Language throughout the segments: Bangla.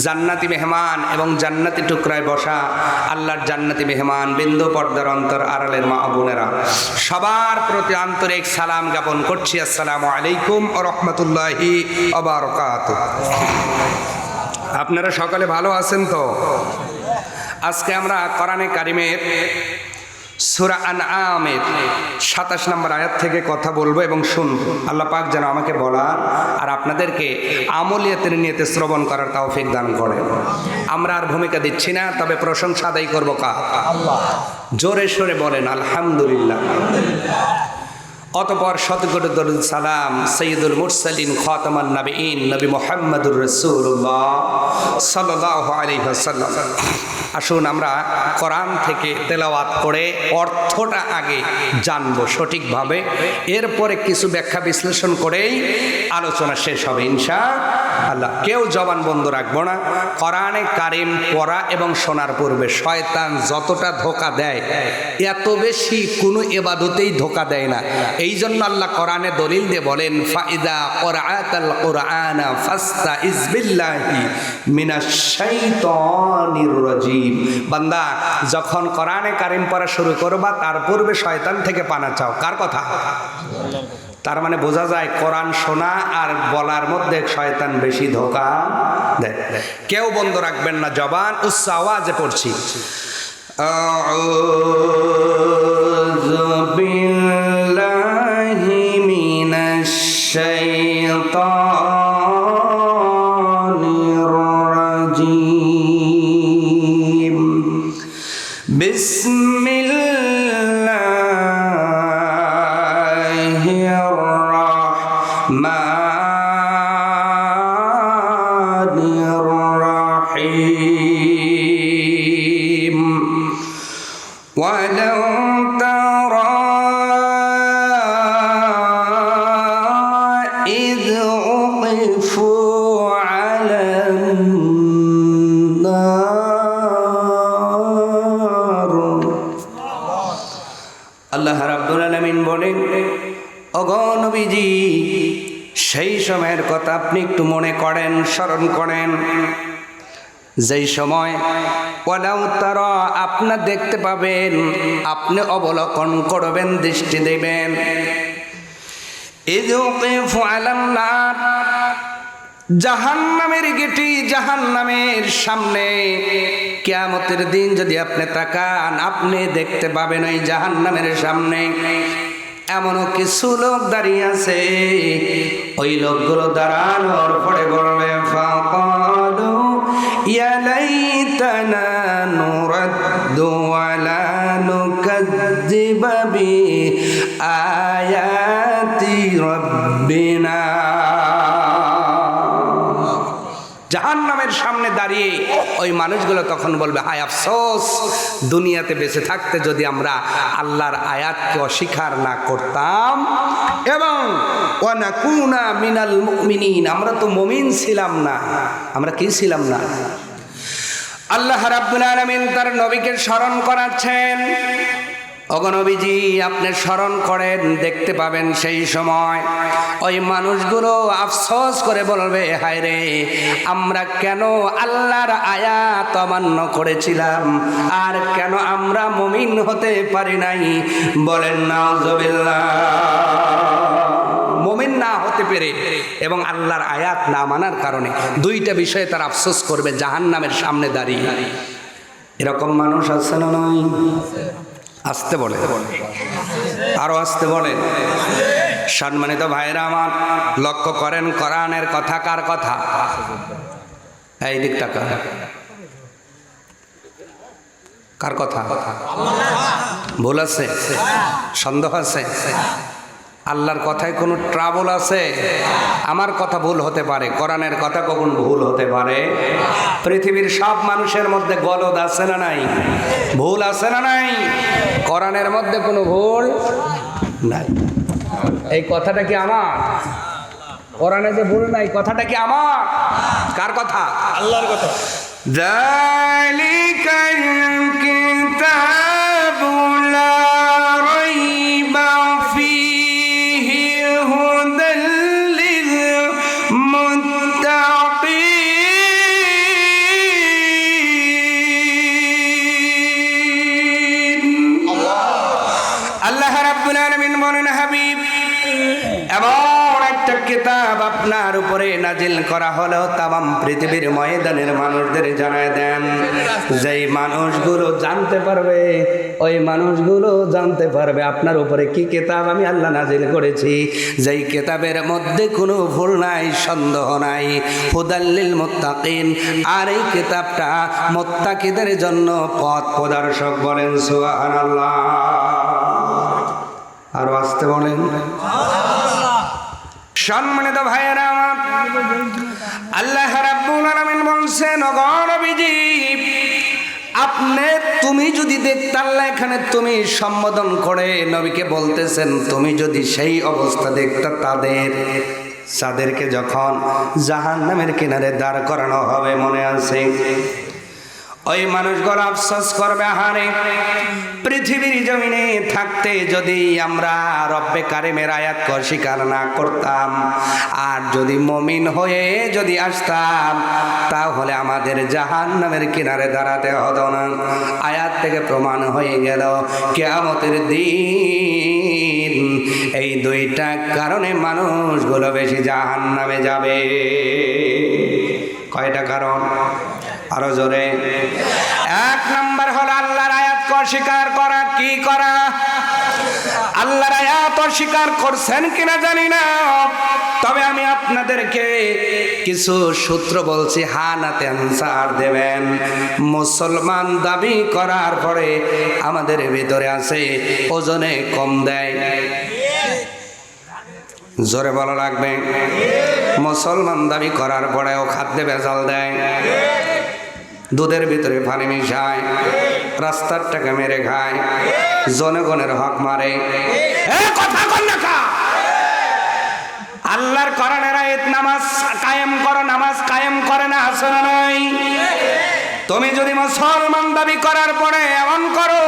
জান্নাতি মেহমান এবং জান্নাতি টুকরায় বসা আল্লাহর জান্নাতি মেহমান, বিন্দু পর্দার অন্তর আড়ালের মা বোনেরা, সবার প্রতি আন্তরিক সালাম জ্ঞাপন করছি। আসসালামু আলাইকুম ওয়া রাহমাতুল্লাহি ওয়া বারাকাতুহু। আপনারা সকলে ভালো আছেন তো? আজকে আমরা কোরআনে কারিমের সূরা আনআমের ২৭ নম্বর আয়াত থেকে কথা বলবো এবং শুনবো। আল্লাহ পাক যেন আমাকে বলার আর আপনাদেরকে আমলিয়াতের নিয়তে শ্রবণ করার তৌফিক দান করেন। আমরা আর ভূমিকা দিচ্ছি না, তবে প্রশংসা আদায় করবো কার? আল্লাহ। জোরে সোরে বলেন আলহামদুলিল্লাহ। অতঃপর শতকোটি দরুদ সালাম সৈয়দুল মুরসালিন খাতামান নবীন নবী মুহাম্মদুর রাসূলুল্লাহ সাল্লাল্লাহু আলাইহি ওয়াসাল্লাম। আসুন আমরা কোরআন থেকে তেলাওয়াত করে অর্থটা আগে জানবো সঠিকভাবে, এরপরে কিছু ব্যাখ্যা বিশ্লেষণ করেই আলোচনা শেষ হবে ইনশাআল্লাহ। কেউ জবান বন্ধ রাখবো না। কোরআনে কারিম পড়া এবং শোনার পূর্বে শয়তান যতটা ধোঁকা দেয় এত বেশি কোনো ইবাদতেই ধোঁকা দেয় না। এই জন্য আল্লাহ কোরআনে দলিল দিয়ে বলেন, ফাইদা ক্বরাআতাল কুরআনা ফাস্তাইজ বিল্লাহি মিনাশ শাইতানির রাজিম। বান্দা, যখন কোরআনে কারিম পড়া শুরু করবা তার পূর্বে শয়তান থেকে পানা চাও। কার কথা? তার মানে বোঝা যায় কোরআন শোনা আর বলার মধ্যে শয়তান বেশি ধোঁকা দেয়। কেউ বন্ধ রাখবেন না, জবান উচ্চ আওয়াজে পড়ছি। আউযু বিল্লাহি মিনাশ শাইতানির রাজিম। বিসমিল্লাহির রাহমানির রাহিম। ওয়ালাউ তারা ইয উকিফু আলান নার। আল্লাহ রাব্বুল আলামিন বলেন, ওগো নবীজি, সেই সময়ের কথা আপনি একটু মনে করেন, স্মরণ করেন, যেই সময় ওয়ালাউ তারা আপনি দেখতে পাবেন, আপনি অবলোকন করবেন, দৃষ্টি দেবেন, ইয উকিফু আলান নার, জাহান্নামের গেটি, জাহান্নামের সামনে কিয়ামতের দিন যদি আপনি তাকান, আপনি দেখতে পাবেন ওই জাহান্নামের সামনে এমনও কিছু লোক দাঁড়িয়ে আছে। ওই লোকগুলো দাঁড়ানোর পরে বলবে, ফাকালু ইয়া লাইতানা নুরাদ্দু ওয়ালা নুকাজ্জিবা বিআয়াতি রাব্বিনা। জাহান্নামের সামনে দাঁড়িয়ে ওই মানুষগুলো তখন বলবে, হায় আফসোস, দুনিয়াতে বেঁচে থাকতে যদি আমরা আল্লাহর আয়াতকে অস্বীকার না করতাম এবং ওয়া নাকুনা মিনাল মুমিনিন, আমরা তো মুমিন ছিলাম না। আমরা কি ছিলাম না? আল্লাহ রাব্বুল আলামিন তার নবীকে স্মরণ করাচ্ছেন, ওগো নবীজি, আপনি স্মরণ করেন, দেখতে পাবেন সেই সময় ওই মানুষগুলো আফসোস করে বলবে, হায় রে, আমরা কেন আল্লাহর আয়াত অমান্য করেছিলাম, আর কেন আমরা মুমিন হতে পারি নাই। বলেন নাউযুবিল্লাহ। মুমিন না হতে পেরে এবং আল্লাহর আয়াত না মানার কারণে দুইটা বিষয়ে তার আফসোস করবে জাহান্নামের সামনে দাঁড়িয়ে। এরকম মানুষ আছে না নাই? আসতে বলে, আরো আসতে বলেন। সম্মানিত ভাইরা আমার, লক্ষ্য করেন কোরআনের কথা কার কথা? এই দিক টাকা কার কথা? ভুল আছে? সন্দেহ আছে? আল্লাহর কথায় কোনো ট্রাবল আছে? আমার কথা ভুল হতে পারে, কোরআনের কথা কখন ভুল হতে পারে? পৃথিবীর সব মানুষের মধ্যে গলদ আছে না নাই? ভুল আছে না নাই? কোরআনের মধ্যে কোনো ভুল নাই। এই কথাটা কি আমার? কোরআনে যে ভুল নাই, কথাটা কি আমার? কার কথা? আল্লাহর কথা। যালিকাল কিতাবু লা রাইবা ফীহি হুদাল লিল মুত্তাকিন। আপনার উপরে নাজিল করা হলো তামাম পৃথিবীর ময়দানের মানুষদের জানায় দেন। যেই মানুষগুলো জানতে পারবে, ওই মানুষগুলো জানতে পারবে আপনার উপরে কি কিতাব আমি আল্লাহ নাজিল করেছি, যেই কিতাবের মধ্যে কোনো ভুল নাই, সন্দেহ নাই, হুদাল্লিল মুত্তাকিন। আর এই কিতাবটা মুত্তাকিদের জন্য পথ প্রদর্শক। বলেন সুবহানাল্লাহ। আর আসতে বলেন। সম্মানিত ভাইয়েরা আমার, আল্লাহ রাব্বুল আলামিন বলছেন, ওগো নবীজি, তুমি যদি দেখতে, আল্লাহ এখানে তুমি সম্বোধন করে নবীকে বলতেছেন, তুমি যদি সেই অবস্থা দেখতে যাদেরকে যখন জাহান্নামের কিনারে দাঁড় করানো হবে, মনে আছে? ওই মানুষগুলো আফসোস করবে, হারে পৃথিবীর জমিনে থাকতে যদি আমরা রব্বে কারিমের আয়াত স্বীকার না করতাম, আর যদি মুমিন হয়ে যদি আসতাম, তাহলে আমাদের জাহান্নামের কিনারে দাঁড়াতে হতো না। আয়াত থেকে প্রমাণ হয়ে গেল কিয়ামতের দিন এই দুইটা কারণে মানুষগুলো বেশি জাহান্নামে যাবে। কয়টা কারণ? আরো জোরে। এক নাম্বার হলো আল্লাহর আয়াত অস্বীকার করা। কি করা? আল্লাহর আয়াত অস্বীকার করছেন কিনা জানি না, তবে আমি আপনাদেরকে কিছু সূত্র বলছি, হানাতে আনসার দেবেন। মুসলমান দাবি করার পরে আমাদের ভিতরে আছে ওজনে কম দেয়। জোরে বলা লাগবে। মুসলমান দাবি করার পরেও খাদ্যে ভেজাল দেয়, দুধের ভিতরে পানি মিশায়, রাস্তার টাকা মেরে খায়, জনগণের হক মারে। কথা কন না কা? আল্লাহর কোরআনের আয়াত, নামাজ কায়েম করো, নামাজ কায়েম করে না, আছে না নাই? তুমি যদি মুসলমান দাবি করার পরে এমন করো,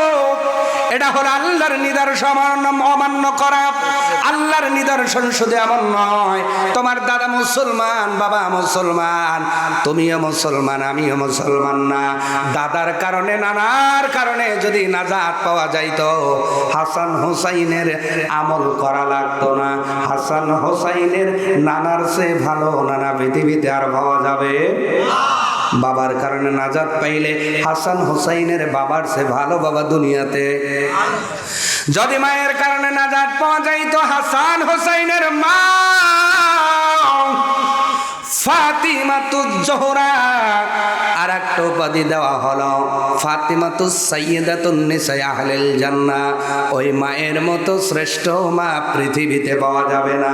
এটা হলো আল্লাহর নিদর্শন অমান্য করা। আল্লাহর নিদর্শন শুধু এমন নয়, তোমার দাদা মুসলমান, বাবা মুসলমান, তুমিও মুসলমান, আমিও মুসলমান না, দাদার কারণে নানার কারণে যদি নাজাত পাওয়া যাইতো, হাসান হুসাইনের আমল করা লাগতো না। হাসান হুসাইনের নানার চেয়ে ভালো নানা পৃথিবীতে আর পাওয়া যাবে? বাবার কারণে নাজাত পাইলে হাসান হুসাইনের বাবার চেয়ে ভালো বাবা দুনিয়াতে। যদি মায়ের কারণে নাজাত পাওয়া যাইতো, হাসান হুসাইনের মা ফাতিমাতুজ জোহরা, আর একটা উপাধি দেওয়া হলো ফাতিমাতুস সাইয়্যিদাতুন নিসা আহলিল জান্নাহ। ওই মায়ের মতো শ্রেষ্ঠ মা পৃথিবীতে পাওয়া যাবে না।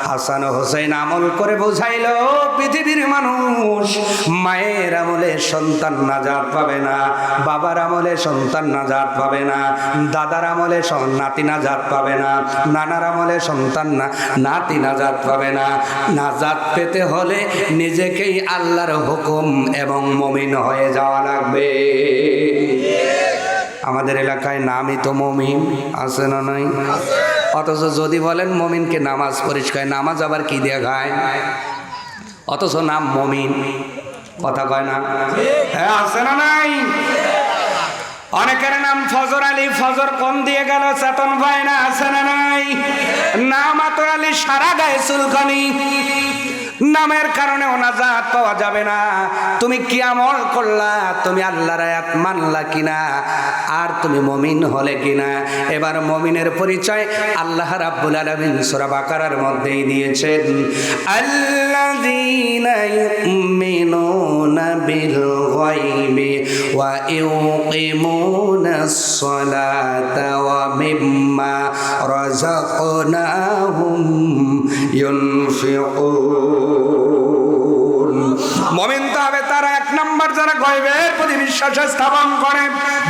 হাসান হোসেন আমল করে বুঝাইলো পৃথিবীর মানুষ, মায়ের আমলে সন্তান নাজাত পাবে না, বাবার আমলে সন্তান নাজাত পাবে না, দাদার আমলে নাতি নাজাত পাবে না, নানার আমলে সন্তান নাতি নাজাত পাবে না। নাজাত পেতে হলে নিজেকেই আল্লাহর হুকুম এবং মুমিন হয়ে যাওয়া লাগবে। আমাদের এলাকায় নামই তো মুমিন, আছে না নাই? অথচ যদি বলেন মুমিনকে নামাজ পরিষ্কার, নামাজ আবার কি দিয়ে খায়? অথচ নাম মুমিন, কথা কয় না? হ্যাঁ, আছে না নাই? অনেকের নাম ফজর আলী, ফজর কম দিয়ে গেল, চেতন পায় না, আছে না নাই? নাম আতর আলী, সারা গায়ে চুলকানি। নামের কারণে নাজাত পাওয়া যাবে না। তুমি কি আমল করলা, তুমি আল্লাহর আয়াত মানলা কিনা, আর তুমি মুমিন হলে কিনা। এবার মুমিনের পরিচয় আল্লাহ রাব্বুল আলামিন সূরা বাকারার মধ্যেই দিয়েছেন, আল্লাযীনা ইউমিনুনা বিল গায়বি ওয়া ইউকিমুনাস সালাতা ওয়া মিম্মা রাযাকনাহুম ইউনফিকুন। মুমিন তো হবে তারা, এক নম্বর যারা গায়বের প্রতি বিশ্বাস স্থাপন করে,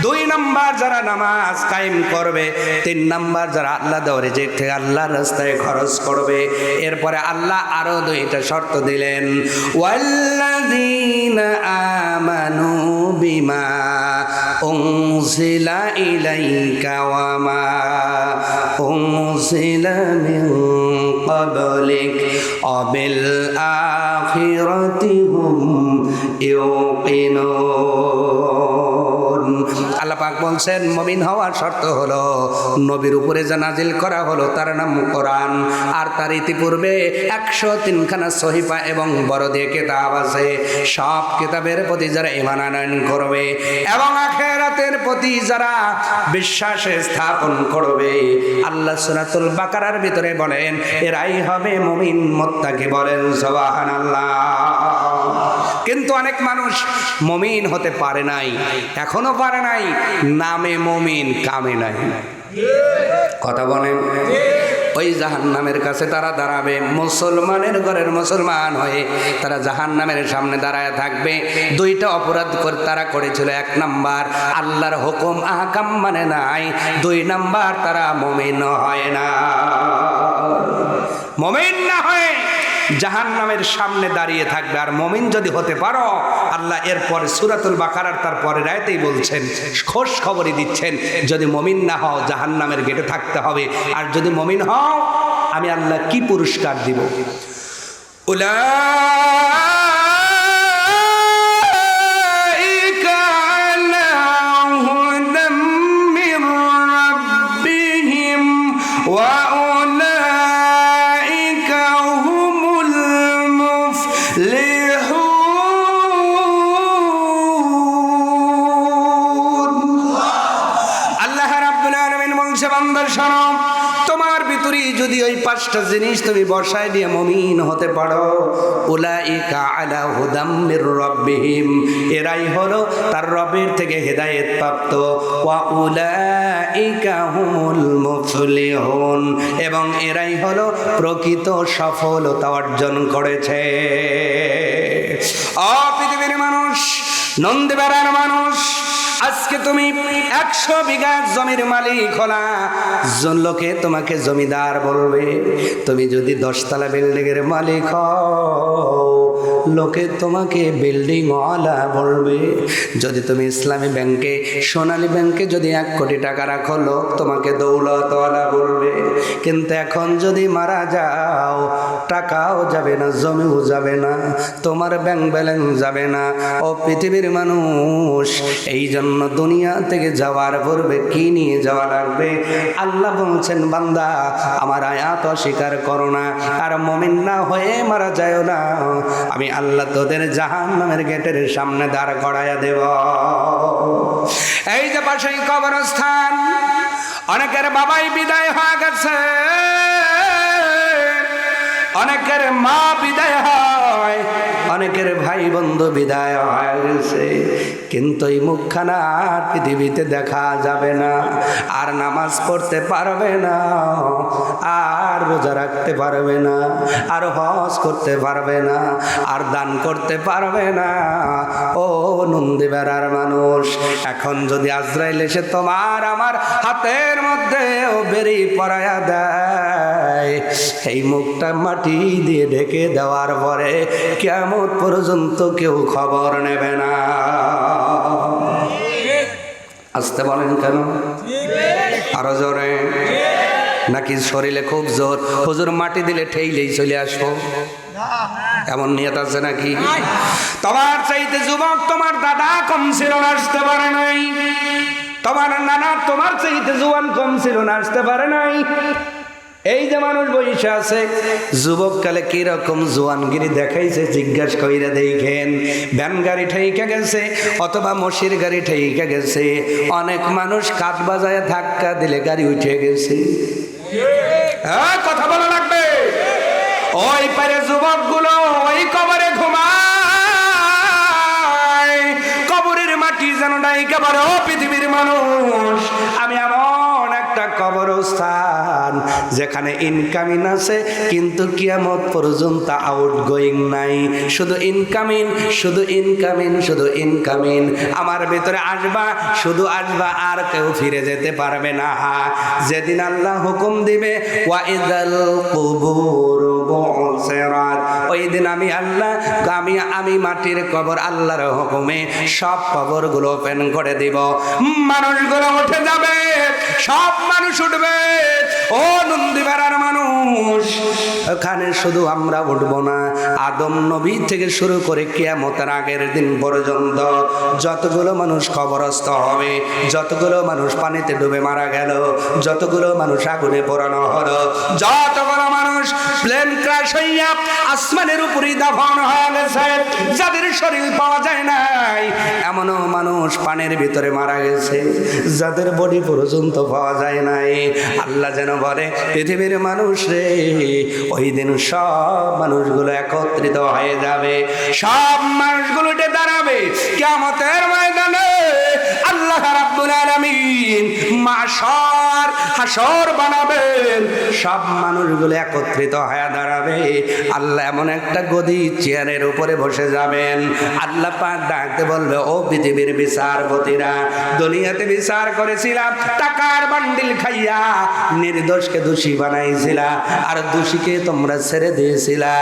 দুই নম্বর যারা নামাজ কায়েম করবে, তিন নম্বর যারা আল্লাহ দেওয়া রিজিক থেকে আল্লাহর রাস্তায় খরচ করবে। এরপরে আল্লাহ আরো দুইটা শর্ত দিলেন, ওয়াল্লাযীনা আমানু বিমা উনজিলা ইলাইকা ওয়া মা উনজিলা মিন ক্বাবলিক ওয়া বিল আখিরাতি হুম ইউকিনুন। আল্লাহ পাক বলছেন মুমিন হওয়ার শর্ত হলো নবীর উপরে যা নাজিল করা হলো তার নাম কোরআন, আর তার ইতিপূর্বে 103খানা সহিফা এবং বড় দিয়ে কিতাব আছে। সব কিতাবের প্রতি যারা ঈমান আনয়ন করবে এবং আখিরাতের প্রতি যারা বিশ্বাস স্থাপন করবে, আল্লাহ সূরাতুল বাকারার ভিতরে বলেন এরাই হবে মুমিন মুত্তাকি। বলেন সুবহানাল্লাহ। কিন্তু অনেক মানুষ মুমিন হতে পারে নাই, এখনো পারে নাই, নামে মুমিন কামে নাই। কথা বলেন। ওই জাহান্নামের কাছে তারা দাঁড়াবে, মুসলমানের ঘরের মুসলমান হয়ে তারা জাহান্নামের সামনে দাঁড়ায় থাকবে। দুইটা অপরাধ করে তারা করেছিল। 1 নাম্বার আল্লাহর হুকুম আহকাম মানে নাই, 2 নাম্বার তারা মুমিন হয় না। মুমিন না হয়ে জাহান্নামের সামনে দাঁড়িয়ে থাকবে। আর মুমিন যদি হতে পারো, আল্লাহ এরপরে সূরাতুল বাকারার তার পরের আয়াতেই বলছেন, খোঁজ খবরই দিচ্ছেন, যদি মুমিন না হও জাহান্নামের গেটে থাকতে হবে। আর যদি মুমিন হও আমি আল্লাহ কি পুরস্কার দিব। তোমার ভিতরে যদি ওই 5টা জিনিস তুমি বসায় দিয়ে মুমিন হতে পারো, উলাইকা আলা হুদাম মির রাব্বিহিম, এরাই হলো তার রবের থেকে হেদায়েত প্রাপ্ত, ওয়া উলাইকা হুমুল মুফলিহুন, এবং এরাই হলো প্রকৃত সফলতা অর্জন করেছে। ও পৃথিবীর মানুষ, নন্দীবেড়ার মানুষ, আজকে তুমি 100 বিঘা জমির মালিক হলা, লোকে তোমাকে জমিদার বলবে। তুমি যদি 10 তলা বিল্ডিং এর মালিক হও, লোকে তোমাকে বিল্ডিং ওয়ালা বলবে। যদি তুমি ইসলামী ব্যাংকে, সোনালী ব্যাংকে যদি 1 কোটি টাকা রাখো, লোক তোমাকে দৌলতওয়ালা বলবে। কিন্তু এখন যদি মারা যাও, টাকাও যাবে না, জমিও যাবে না, তোমার ব্যাংক ব্যালেন্স যাবে না। ও পৃথিবীর মানুষ, এই জন্য দুনিয়া থেকে যাওয়ার পূর্বে কি নিয়ে যাওয়া লাগবে? আল্লাহ বলছেন, বান্দা আমার আয়াত অস্বীকার করো না, আর মুমিন না হয়ে মারা যায় না, আমি আল্লাহ তোদের জাহান্নামের গেটের সামনে দাঁড় করাইয়া দেব। এই যে পাশেই কবরস্থান, অনেকের বাবাই বিদায় হয়ে গেছে, অনেকের মা বিদায় হয়, অনেকের ভাই বন্ধু বিদায় হয়ে গেছে, কিন্তু এই মুখখানা আর পৃথিবীতে দেখা যাবে না। আর নামাজ পড়তে পারবে না, আর রোজা রাখতে পারবে না, আর হজ করতে পারবে না, আর দান করতে পারবে না। ও নন্দীবেড়ার মানুষ, এখন যদি আজরাইল এসে তোমার আমার হাতের মধ্যে ও বেরি পরাইয়া দেয়, এই মুখটা মাটি দিয়ে ঢেকে দেওয়ার পরে কিয়ামত পর্যন্ত কেউ খবর নেবে না। আসতে বলেন কেন? আরো জোরে, নাকি শরীরে খুব জোর? হুজুর মাটি দিলে ঠেইলেই চলে আসবো, এমন নিয়ত আছে নাকি? তোমার চাইতে যুবক তোমার দাদা কম ছিল না, আসতে পারে নাই। তোমার নানা তোমার চাইতে জুয়ান কম ছিল না, আসতে পারে নাই। এই যে মানুষ বসে আছে, যুবককালে কিরকম জোয়ানগিরি দেখাইছে জিজ্ঞাসা কইরা দেখেন। ভ্যান গাড়ি ঠেইকা গেছে অথবা মসির গাড়ি ঠেইকা গেছে, অনেক মানুষ কাঠ বাজায় ধাক্কা দিলে গাড়ি উঠে গেছে। কথা বলা লাগবে। ওই পারে যুবকগুলো ওই কবরে ঘুমায়, কবরের মাটি যেন ডাইকা পারে। ও পৃথিবীর মানুষ, আমি এমন একটা কবরস্থান যেখানে ইনকামিং আছে, কিন্তু কিয়ামত পর্যন্ত আউট গোয়িং নাই, শুধু ইনকামিং, শুধু ইনকামিং, শুধু ইনকামিং। আমার ভিতরে আসবা, শুধু আসবা, আর কেউ ফিরে যেতে পারবে না। যেদিন আল্লাহ হুকুম দিবে ওয়াইদাল কুবুর বুসিরাত, ওই দিন আমি আল্লাহ, আমি মাটির কবর আল্লাহর হুকুমে সব কবরগুলো ওপেন করে দিব। মানুষগুলো উঠে যাবে, সব মানুষ উঠবে। ও বেড়ার মানুষ, ওখানে শুধু আমরা উঠবো না, আদম নবী থেকে শুরু করে কিয়ামতের আগের দিন পর্যন্ত যতগুলো মানুষ কবরস্থ হবে, যতগুলো মানুষ পানিতে ডুবে মারা গেল, যতগুলো মানুষ আগুনে পোড়ানো হলো, যতগুলো মানুষ প্লেন ক্র্যাশ হইয়া আসমানের উপরে দাফন হয়ে গেছে, যাদের শরীর পাওয়া যায় নাই, এমনও মানুষ পানির ভিতরে মারা গেছে, যাদের বডি পর্যন্ত পাওয়া যায় নাই। আল্লাহ যেন বলে, পৃথিবীর মানুষ রে, ওই দিন সব মানুষগুলো একত্রিত হয়ে যাবে, সব মানুষগুলো উঠে দাঁড়াবে কিয়ামতের ময়দানে। আল্লাহ রাব্বুল আলামিন মাশর হাসর বানাবেন, সব মানুষগুলো একত্রিত হয়ে দাঁড়াবে। আল্লাহ এমন একটা গদি চেয়ারের উপরে বসে যাবেন, আল্লাহ পাক ডাকতে বলবে, ও পৃথিবীর বিচারপতিরা, দুনিয়াতে বিচার করেছিলাম, টাকার বান্ডিল খাইয়া নির্দোষকে দোষী বানাইছিলা, আর দোষীকে তোমরা ছেড়ে দিয়েছিলা।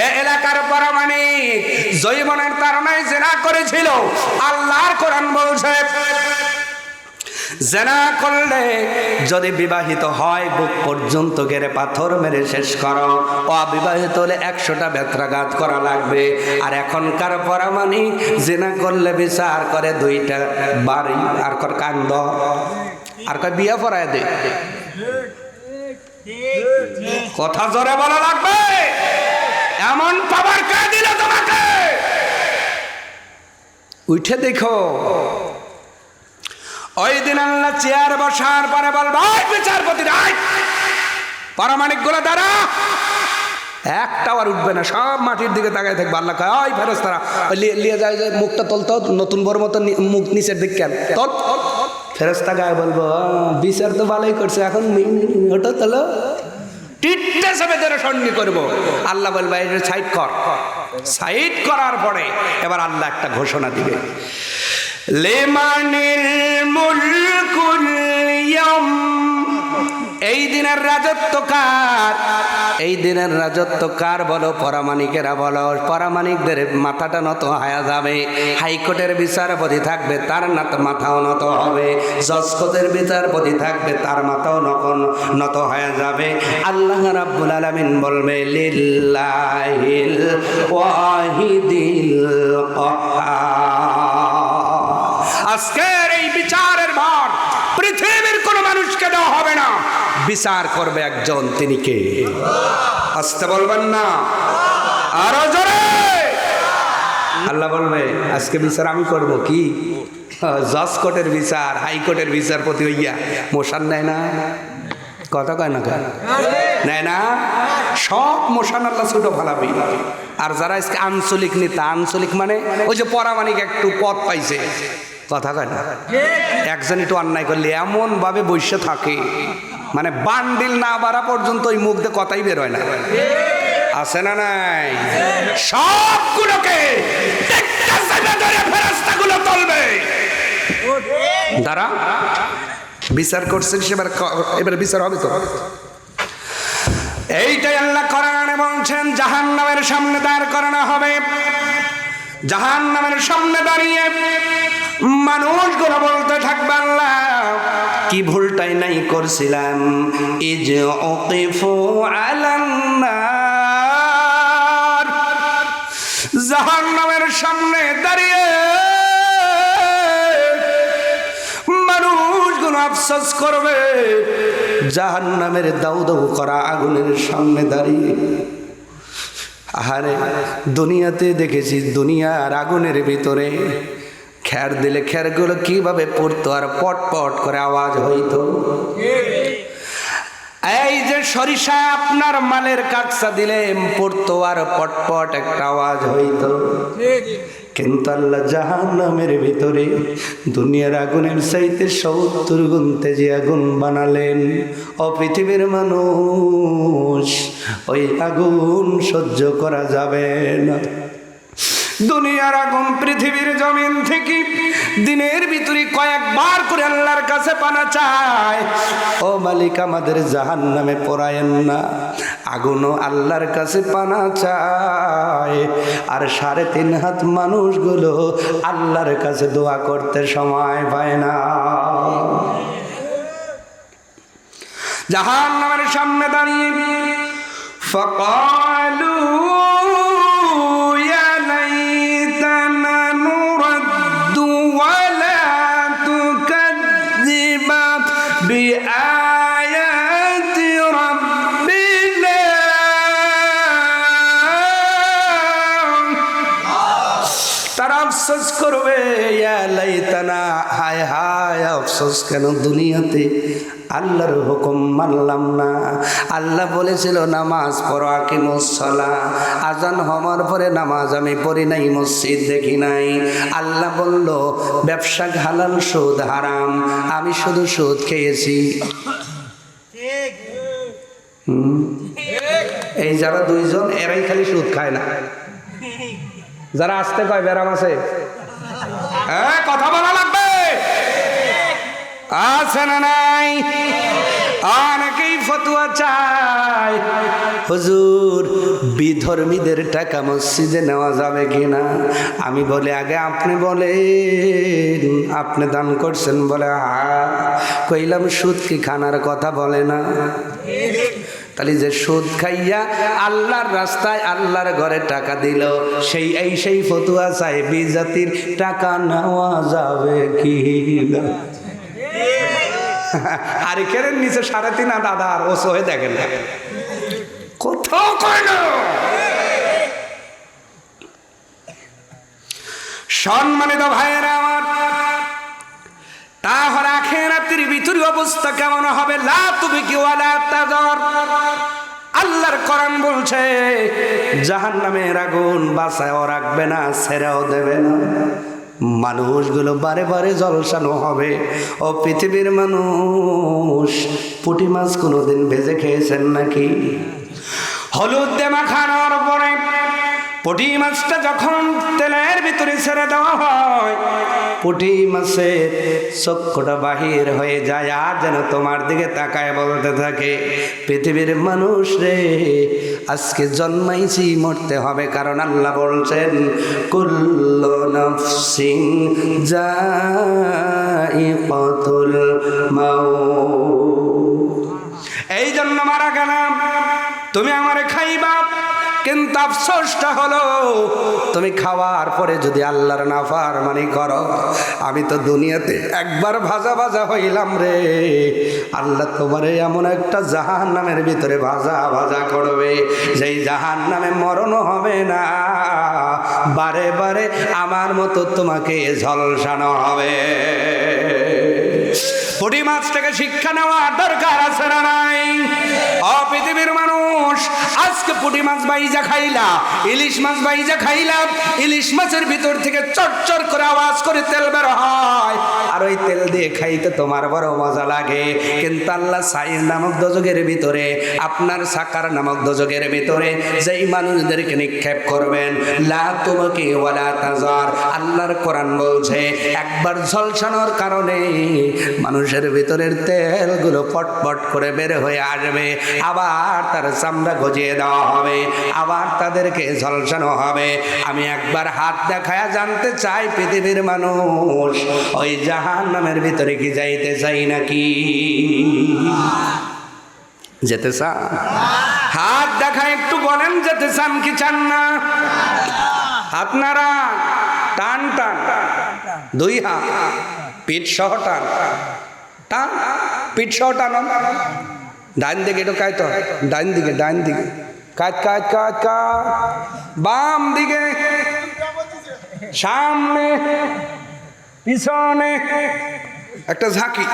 এ এলাকার পরমাণিক জৈবনের তারনায় জেনা করেছিল, আল্লাহর কোরআন বলছে, জেনা করলে যদি বিবাহিত হয় বুক পর্যন্ত গেড়ে পাথর মেরে শেষ করো, অবিবাহিত হলে 100টা বেত্রাঘাত করা লাগবে। আর এখনকার পরমাণিক জেনা করলে বিচার করে 2টা বাড়ি, আর কর কান্দ, আর কয় বিয়া পড়ায় দে। কথা জোরে বলা লাগবে, এমন পাওয়ার কে দিল তোমাকে? উঠে দেখো, ওই দিন আল্লাহ চেয়ার বসার পরে বলবে, বিচারপতি পারমাণিক গুলো দ্বারা একটাও আর উঠবে না, সব মাটির দিকে তাকায় থাকবে। আল্লাহ কয়, ওই ফেরেশতারা লিয়ে যায়, যে মুখটা তলতো, নতুন বড় মতো মুখ নিচের দিক কেন তল। ফেরেশতা গায়ে বলবো, বিচার তো ভালোই করছে, এখন ওটা তোলো, টিট্টে সবে ধরে সন্নি করবো। আল্লাহ বলবে, এটা সাইড কর। সাইড করার পরে এবার আল্লাহ একটা ঘোষণা দিবে, লিমানিল মুলকুল ইয়াম, এই দিনের রাজত্ব কার? এই দিনের রাজত্ব কার বলো? পরামানিকেরা বলো। পরামানিকদের মাথাটা নত হয়ে যাবে। হাইকোর্টের বিচারপতি থাকবে, তার মাথাও নত হবে। জজকোর্টের বিচারপতি থাকবে, তার মাথাও নত হয়ে যাবে। আল্লাহ রাব্বুল আলামিন বলবে, লিল্লাহিল ওয়াহিদিল কাহ্হার। আজকের এই বিচারের ভার পৃথিবীর কোন মানুষকে দেওয়া হবে না, বিচার করবে একজন, তিনি কে? আসতে বলবেন না, আরো জোরে। আল্লাহ বলবে, আজকে বিচার আমি করব। কি? জজ কোর্টের বিচার, হাইকোর্টের বিচারপতি হইয়া মোশান নেয় না? কথা কয় না? নেয় না? সব মোশান আল্লাহ ছোট ফালাবি। আর যারা আজকে আঞ্চলিক নেতা, আঞ্চলিক মানে ওই যে পরামানিক একটু পদ পাইছে, কথা কয় না? একজন একটু অন্যায় করলে এমন ভাবে বসে থাকে, মানে বান্ডিল না বাড়া পর্যন্ত ওই মুখ দিয়ে কথাই বের হয় না। আছে না নাই? সবগুলোকে ফেরেশতাগুলো তুলবে। দাঁড়া, বিচার করছেন, এবার বিচার হবে তো। এইটাই আল্লাহ কোরআনে বলছেন, জাহান্নামের সামনে দাঁড় করানো হবে। জাহান্নামের সামনে দাঁড়িয়ে মানুষগুলো বলতে থাকবে, আল্লাহ কি ভুলটাই নাই করছিলাম। ইজ উকিফু আলান নার, জাহান্নামের সামনে দাঁড়িয়ে মানুষগুলো আফসোস করবে, জাহান্নামের দাউ দাউ করা আগুনের সামনে দাঁড়িয়ে। আহারে, দুনিয়াতে দেখেছি, দুনিয়ার আগুনের ভিতরে খের দিলে খেরগুলো কিভাবে পড়তো আর পট পট করে আওয়াজ হইতো। এই যে সরিষা আপনার মালের কাকসা দিলে পড়তো আর পট পট একটা আওয়াজ হইতো। কিন্তু আল্লাহ জাহান্নামের ভিতরে দুনিয়ার আগুনের চাইতে 70 গুণ তেজি আগুন বানালেন। ও পৃথিবীর মানুষ, ওই আগুন সহ্য করা যাবে না। দুনিয়ার আগুন পৃথিবীর জমিন থেকে দিনের ভিতরে কয়েকবার করে আল্লাহর কাছে পানা চায়, ও মালিক আমাদের জাহান্নামে পোড়ায়েন না। আগুনও আল্লাহর কাছে পানা চায়, আর 3.5 হাত মানুষগুলো আল্লাহর কাছে দোয়া করতে সময় পায় না। জাহান্নামের সামনে দাঁড়িয়ে ফাকালু ইয়া লাইতানা নুরাদ্দু ওয়া লা তুকাযযিবা বিআয়াতি রাব্বিনা। তারা আফসোস করবে, ইয়া লাইতানা, হায় হায় আফসোস কেন, দুনিয়াতে আল্লাহর হুকুম মানলাম না। আল্লাহ বলেছিল নামাজ পড়ো, আকিমুস সালাহ, আজান হওয়ার পরে নামাজ আমি পড়ি নাই, মসজিদ দেখি নাই। আল্লাহ বলল ব্যবসা হালাল, সুদ হারাম, আমি শুধু সুদ খেয়েছি। এই যারা দুইজন এরাই খালি সুদ খায় না, যারা আসতে কয় ব্যারাম আছে, কথা বলা লাগবে, আছে না নাই? অনেকেই ফতুয়া চায়, হুজুর বিধর্মীদের টাকা মসজিদে নেওয়া যাবে কিনা। আমি বলে আগে আপনি বলেন, আপনি দান করছেন? বলে হ্যাঁ। কইলাম সুদ কি খানার কথা বলে না? তাহলে যে সুদ খাইয়া আল্লাহর রাস্তায় আল্লাহর ঘরে টাকা দিল, সেই ফতুয়া চাই বিজাতির টাকা নেওয়া যাবে কি না? আর কেরেন নিচে 3.5 দাদা আর ওসো হয়ে দেখেন না, কোথাও কয় না। সম্মানিত ভাইয়েরা আমার, তাহলে আখিরাতের ভিতরে অবস্থা কেমন হবে? লা তুবকি ওয়া লা তাযার। আল্লাহর কোরআন বলছে জাহান্নামের আগুন বাঁচায়ও রাখবে না, ছেড়েও দেবে না। মানুষগুলো বারে বারে ঝলসানো হবে। ও পৃথিবীর মানুষ, পুঁটি মাছ কোনোদিন ভেজে খেয়েছেন নাকি? হলুদ দিয়ে মাখানোর পরে পুঁটি মাছটা যখন তেলের ভিতরে ছেড়ে দেওয়া হয়, পুঁটি মাছের চক্ষুটা বাহির হয়ে যায়, আর যেন তোমার দিকে তাকায় বলতে থাকে, পৃথিবীর মানুষ রে, আজকে জন্মাইছি, মরতে হবে। কারণ আল্লাহ বলছেন কুল্লু নাফসিন যায়িকাতুল মাউত। এই জন্য মারা গেলাম, তুমি আমারে খাইবা, কিন্তু আফসোসটা হলো তুমি খাওয়ার পরে যদি আল্লাহর নাফরমানি করো। আমি তো দুনিয়াতে একবার ভাজা ভাজা হইলাম রে, আল্লাহ তোমারে এমন একটা জাহান্নামের ভিতরে ভাজা ভাজা করবে, যেই জাহান্নামে মরণও হবে না, বারে বারে আমার মতো তোমাকে ঝলসানো হবে। পুঁটি মাছটাকে শিক্ষা নেওয়ার দরকার আছে না নাই? পৃথিবীর মানুষ, আজকে পুঁটি মাছ বাইজা খাইলা, ইলিশ মাছ বাইজা খাইলা, ইলিশ মাছের ভিতর থেকে চটচট করে আওয়াজ করে তেল বের হয়, আর ওই তেল দিয়ে খাইতে তোমার বড় মজা লাগে। কিন্তু আল্লাহ সাইর নামক দোজখের ভিতরে, আপনার সাকার নামক দোজখের ভিতরে যেই মানুষদেরকে নিক্ষেপ করবেন, লা তুবকি ওয়া লা তাযার। আল্লাহর কোরআন বলছে একবার ঝলসানোর কারণে মানুষের ভিতরের তেলগুলো পটপট করে বের হয়ে আসবে, আবার তার চামড়া গজিয়ে দেওয়া হবে, আবার তাদেরকে ঝলসানো হবে। আমি একবার হাত দেখায়া জানতে চাই, পৃথিবীর মানুষ ওই জাহান্নামের ভিতরে কি যাইতে চাই নাকি? যেতে চান? হাত দেখা একটু বলেন, যেতে চান কি চান না? আপনারা টান টান, 2 হাত, পিঠ সহ টান টান, পিঠ সহ টান। ডাইন দিকে একটু কাজ, তো ডাইন দিকে, ডাইন দিকে কাজ কাজ কাজ কাজ, বাম দিকে, সামনে, পিছনে, একটা ঝাঁকি।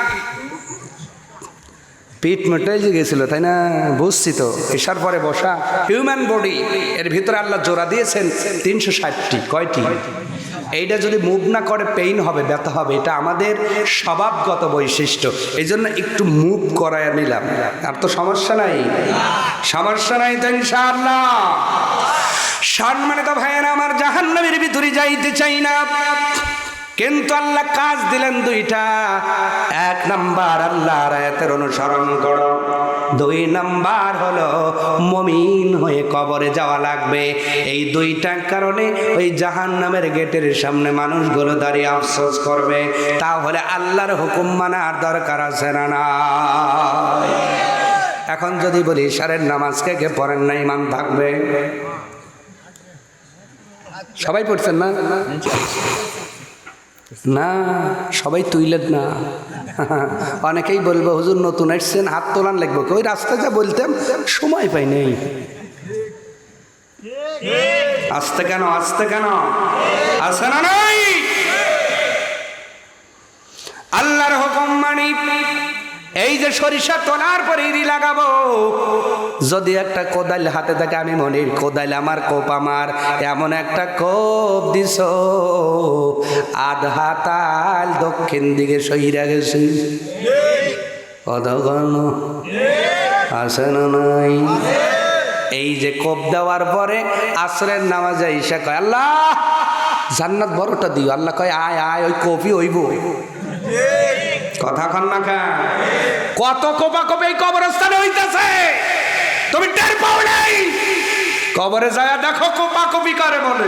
পিঠ মেটাই গেছিল, তাই না? বুঝছি তো। এসার পরে বসা হিউম্যান বডি, এর ভিতরে আল্লাহ জোড়া দিয়েছেন 360টি। কয়টি? এইটা যদি মুভ না করে পেইন হবে, ব্যথা হবে, এটা আমাদের স্বভাবগত বৈশিষ্ট্য। এই জন্য একটু মুভ করায় নিলাম, আর তো সমস্যা নাই, সমস্যা নাই তো ইনশাআল্লাহ। সম্মানিত ভাইয়েরা আমার, জাহান্নামের ভিতরে যাইতে চাই না, কিন্তু আল্লাহ কাজ দিলেন 2টা। 1 নাম্বার আল্লাহর আয়াতের অনুসরণ করো, 2 নাম্বার হলো মুমিন হয়ে কবরে যাওয়া লাগবে। এই 2টা কারণে ওই জাহান্নামের গেটের সামনে মানুষগুলো দাঁড়িয়ে আফসোস করবে। তাহলে আল্লাহর হুকুম মানার দরকার আছে না? এখন যদি বলি ইশারের নামাজ কে কে পড়েন না, ইমান থাকবে? সবাই পড়ছেন না? না, সবাই তুইলেন না। অনেকেই বলবো হুজুর নতুন আসছেন, হাত তোলান লাগবে। ওই রাস্তায় যা বলতাম সময় পাই নেই। আসতে কেন, আসতে কেন, আসে না নাই? আল্লাহর হুকুম মানি। এই যে সরিষা তোলার পরে ইরি লাগাবো, যদি একটা কোদাল হাতে থাকে, আমি মনির কোদাল আমার, কোপ আমার, এমন একটা কোপ দিছ আধা তাল দক্ষিণ দিকে সইরা গেছে। অধগণ আসে না নাই? এই যে কোপ দেওয়ার পরে আসরের নামাজে ঈশা কয় আল্লাহ জান্নাত বড়টা দিও। আল্লাহ কয় আয় আয়, ওই কপি হইব। কথা কন না কেন? কত কোপা কোপে এই কবরস্থানে হইতেছে, তুমি টের পাও নাই? কবরে যায় দেখো কোপা কপি করে বলে।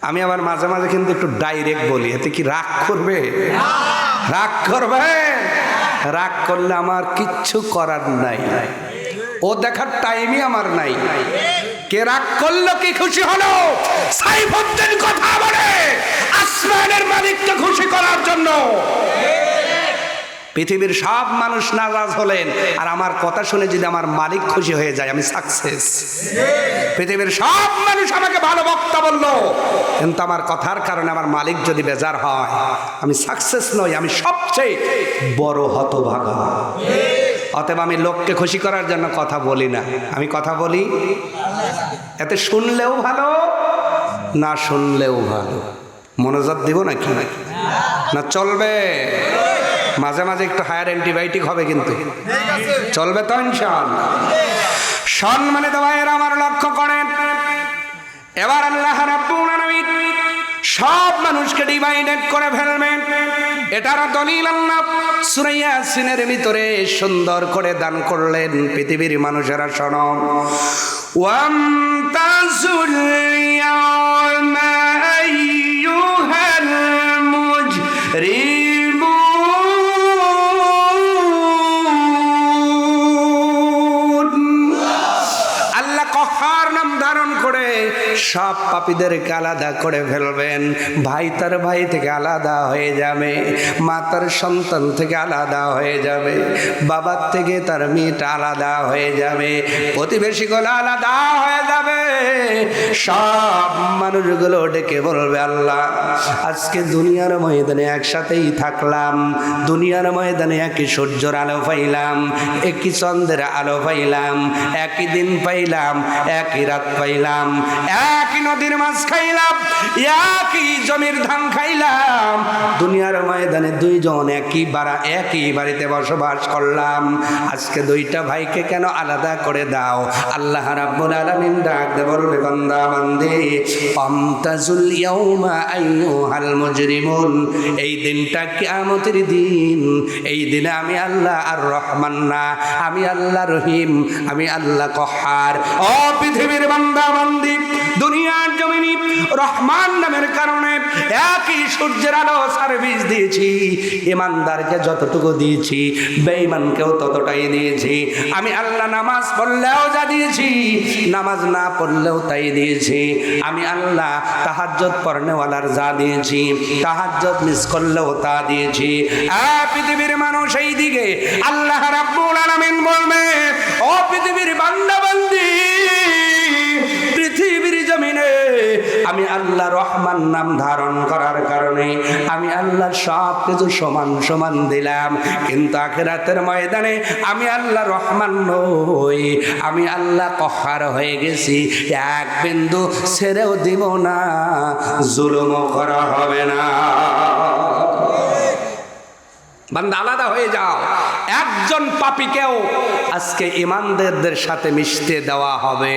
আমি আবার মাঝে মাঝে কিন্তু একটু ডাইরেক্ট বলি, এতে কি রাগ করবে? রাগ করবে? রাগ করলে আমার কিচ্ছু করার নাই, ও দেখার টাইমই আমার নাই। কে রাগ করলো, কি খুশি হলো? সাইফুদ্দিন কথা বলে আসমানের মালিককে খুশি করার জন্য। পৃথিবীর সব মানুষ নারাজ হলেন, আর আমার কথা শুনে যদি আমার মালিক খুশি হয়ে যায়, আমি সাকসেস। পৃথিবীর সব মানুষ আমাকে ভালো বক্তা বললো, কিন্তু আমার কথার কারণে আমার মালিক যদি বেজার হয়, আমি সাকসেস নই, আমি সবচেয়ে বড় হতভাগা। অতএব আমি লোককে খুশি করার জন্য কথা বলি না, আমি কথা বলি এতে শুনলেও ভালো, না শুনলেও ভালো। মনোযোগ দিব নাকি? না চলবে? মাঝে মাঝে একটু হায়ার অ্যান্টিবায়োটিক হবে, কিন্তু চলবে তো ইনশাআল্লাহ। সম্মানিত ভাইয়েরা আমার লক্ষ্য করেন, এবার আল্লাহ রাব্বুল আলামিন সব মানুষকে ডিভাইডেড করে ফেলবেন। এটার দলিল আল্লাহ সূরা ইয়াসিনের ভিতরে সুন্দর করে দান করলেন। পৃথিবীর মানুষেরা শোনো, ওয়ামতাজুল ইয়াওমা আইয়ুহাল মুজরিমুন। আল্লাহ কহার নাম ধারণ করে সব পাপীদেরকে আলাদা করে ফেলবেন। ভাই তার ভাই থেকে আলাদা হয়ে যাবে, মা তার সন্তান থেকে আলাদা হয়ে যাবে, বাবার থেকে তার মেয়েটা আলাদা হয়ে যাবে, প্রতিবেশীগুলো আলাদা হয়ে যাবে। সব মানুষগুলো ডেকে বলবে আল্লাহ আজকে দুনিয়ার ময়দানে একসাথেই থাকলাম, দুনিয়ার ময়দানে একই সূর্যের আলো পাইলাম, একই চন্দ্রের আলো পাইলাম, একই দিন পাইলাম, একই রাত পাইলাম, একই নদীর মাছ খাইলাম, একই জমির ধান খাইলাম। দুনিয়ার ময়দানে দুইজন একই বাড়িতে বসবাস করলাম, আজকে দুইটা ভাইকে কেন আলাদা করে দাও? আল্লাহ রাব্বুল আলামিন ডাক দিয়ে বলবে বান্দা বান্দি আমতাজুল ইয়াউমা আইয়ুহাল মুজরিমুন। এই দিনটা কিয়ামতের দিন। এই দিনে আমি আল্লাহ আর রহমান না, আমি আল্লাহ রহিম, আমি আল্লাহ কহার। ও পৃথিবীর বান্দা বান্দি, দুনিয়ার জমিনে রহমান নামের কারণে একই সূর্যের আলো সার্ভিস দিয়েছি। ইমানদারকে যতটুকু দিয়েছি, বেঈমানকেও ততটাই দিয়েছি। আমি আল্লাহ নামাজ পড়লেও যা দিয়েছি, নামাজ না পড়লেও তাই দিয়েছি। আমি আল্লাহ তাহাজ্জুদ পড়নেওয়ালার যা দিয়েছি, তাহাজ্জুদ মিস করলেও তা দিয়েছি। পৃথিবীর মানুষ এই দিকে আল্লাহ রাব্বুল আলামিন বলবে ও পৃথিবীর বান্দা বান্দি, পৃথিবীর জমিনে আমি আল্লাহ রহমান নাম ধারণ করার কারণে আমি আল্লাহ সব কিছু সমান সমান দিলাম, কিন্তু আখিরাতের ময়দানে আমি আল্লাহ রহমান নই, আমি আল্লাহ কহার হয়ে গেছি। এক বিন্দু ছেড়েও দিব না, জুলুমও করা হবে না। বান্দা আলাদা হয়ে যাও। একজন পাপীকেও আজকে ইমানদারদের সাথে মিশতে দেওয়া হবে।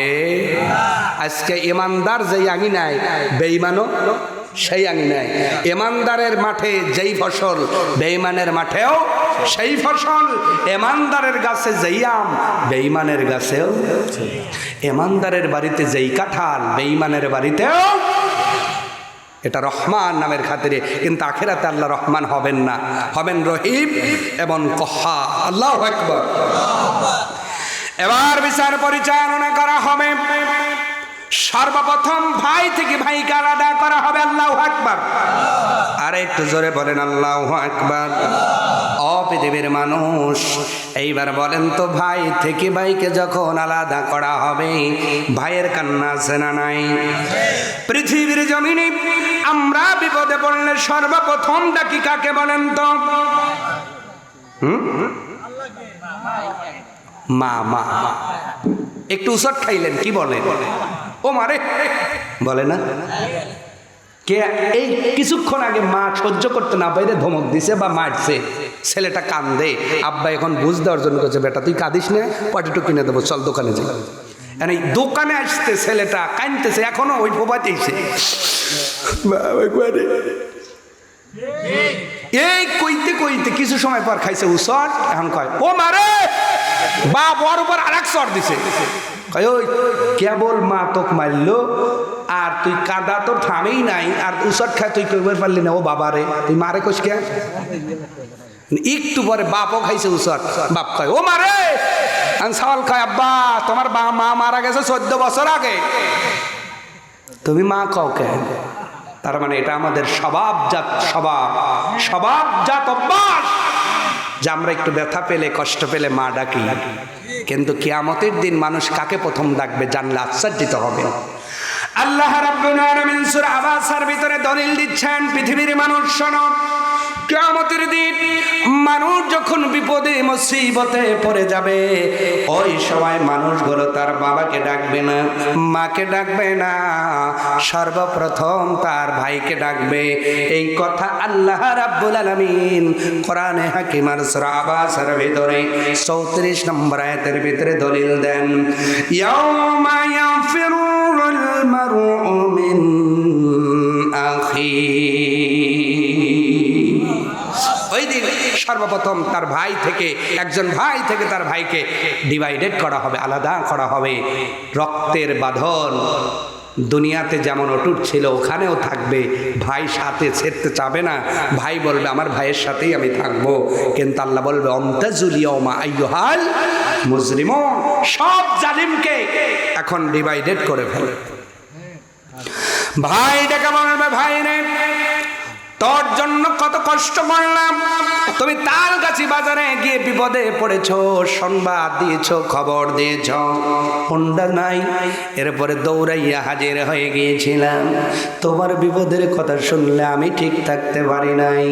আজকে ইমানদার যেই আঙিনায়, বেঈমানও সেই আঙিনায়। ইমানদারের মাঠে যেই ফসল, বেঈমানের মাঠেও সেই ফসল। ইমানদারের গাছে যেই আম, বেঈমানের গাছেও। ইমানদারের বাড়িতে যেই কাঁঠাল, বেঈমানের বাড়িতেও। এটা রহমান নামের খাতিরে, কিন্তু আখিরাতে আল্লাহ রহমান হবেন না, হবেন রহিম এবং কহ্হার। আল্লাহু আকবার। এবার বিচার পরিচালনা করা হবে, সর্বপ্রথম ভাই থেকে ভাইকে আলাদা করা হবে। আল্লাহু আকবার। আরে একটু জোরে বলেন আল্লাহু আকবার। ও পৃথিবীর মানুষ, এইবার বলেন তো, ভাই থেকে ভাইকে যখন আলাদা করা হবে, ভাইয়ের কান্না আছে না নাই? পৃথিবীর জমিনে আমরা বিপদে পড়লে সর্বপ্রথম ডাকি কাকে বলেন তো? মা। মা। একটু উসট খাইলেন, কি বলে? ও মারে বলে না? কে এই কিছুক্ষণ আগে মা সহ্য করতে না পাইলে ধমক দিছে বা মারছে, ছেলেটা কান্দে, আব্বা এখন বুঝ দেওয়ার জন্য করছে, বেটা তুই কাঁদিস না, পটেটো কিনে দেবো, চল দোকানে যাই। এই দোকানে আসতে ছেলেটা কাঁদতেছে, এখনো ওই ফোবাতেইছে, এই কইতে কইতে কিছু সময় পর খাইছে উসট, এখন কয় ও মারে, বাপ ওর উপর আর এক চর দিছে। ওই কেবল মা তোক মারলো আর তুই কাদা তোর থামেই নাই, আর উসট খায় তুই কইবার পারলি না, ও বাবা রে তুই মারে কইস কে? একটু পরে বাপও খাইছে উসট, বাপ কয় ও মারে, আনসাল কয় আব্বা তোমার মা মারা গেছে 14 বছর আগে, তুমি মা কও কে? তার মানে এটা আমাদের স্বভাবজাত অভ্যাস যে আমরা একটু ব্যথা পেলে, কষ্ট পেলে মা ডাকি। কিন্তু কিয়ামতের দিন মানুষ কাকে প্রথম ডাকবে জানলে আশ্চর্যিত হবে। আল্লাহ রাব্বুল আলামিন সূরা আবাসার ভিতরে দলিল দিচ্ছেন, পৃথিবীর মানুষ শোনো, কিয়ামতের দিন মানুষ যখন বিপদে মুসিবতে পড়ে যাবে, ওই সময় মানুষগুলো তার বাবাকে ডাকবে না, মাকে ডাকবে না, সর্বপ্রথম তার ভাইকে ডাকবে। এই কথা আল্লাহ রাব্বুল আলামিন কোরআনে হাকিমার সূরা আবাসের ভিতরে 34 নম্বর আয়াতের ভিতরে দলিল দেন, ইয়াউমা ইয়াফিরুল মারউ মিন আখি। ওই দিন সর্বপ্রথম তার ভাই থেকে, একজন ভাই থেকে তার ভাইকে ডিভাইডেড করা হবে, আলাদা করা হবে। রক্তের বাঁধন দুনিয়াতে যেমন অটুট ছিল ওখানেও থাকবে, ভাই সাথে ছেড়তে চাবে না, ভাই বলবে আমার ভাইয়ের সাথেই আমি থাকবো, কিন্তু আল্লাহ বলবে অমতাজুল ইয়াউমা আইয়ুহাল মুজরিমুন, সব জালিমকে এখন ডিভাইডেড করে ফেলে। ভাই ডেকে বলবে ভাই রে, তোর জন্য কত কষ্ট করলাম, তুমি তালগাছি বাজারে গিয়ে বিপদে পড়েছ, সংবাদ দিয়েছ, খবর দিয়েছ, হোন্ডা নাই, এরপরে দৌড়াইয়া হাজির হয়ে গিয়েছিলাম, তোমার বিপদের কথা শুনলে আমি ঠিক থাকতে পারি নাই,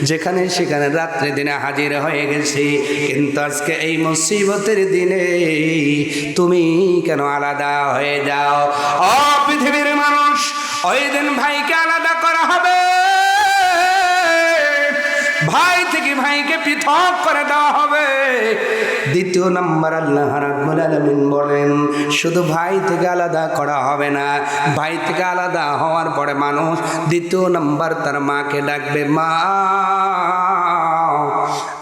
যেখানে সেখানে রাত্রে দিনে হাজির হয়ে গেছি, কিন্তু আজকে এই মুসিবতের দিনে তুমি কেন আলাদা হয়ে যাও? ও পৃথিবীর মানুষ, ওই দিন ভাইকে আলাদা করা হবে, ভাই থেকে ভাইকে পৃথক করে দেওয়া হবে। দ্বিতীয় নম্বর আল্লাহ রাব্বুল আলামিন বলেন, শুধু ভাই থেকে আলাদা করা হবে না, ভাই থেকে আলাদা হওয়ার পরে মানুষ দ্বিতীয় নম্বর তার মাকে ডাকবে, মা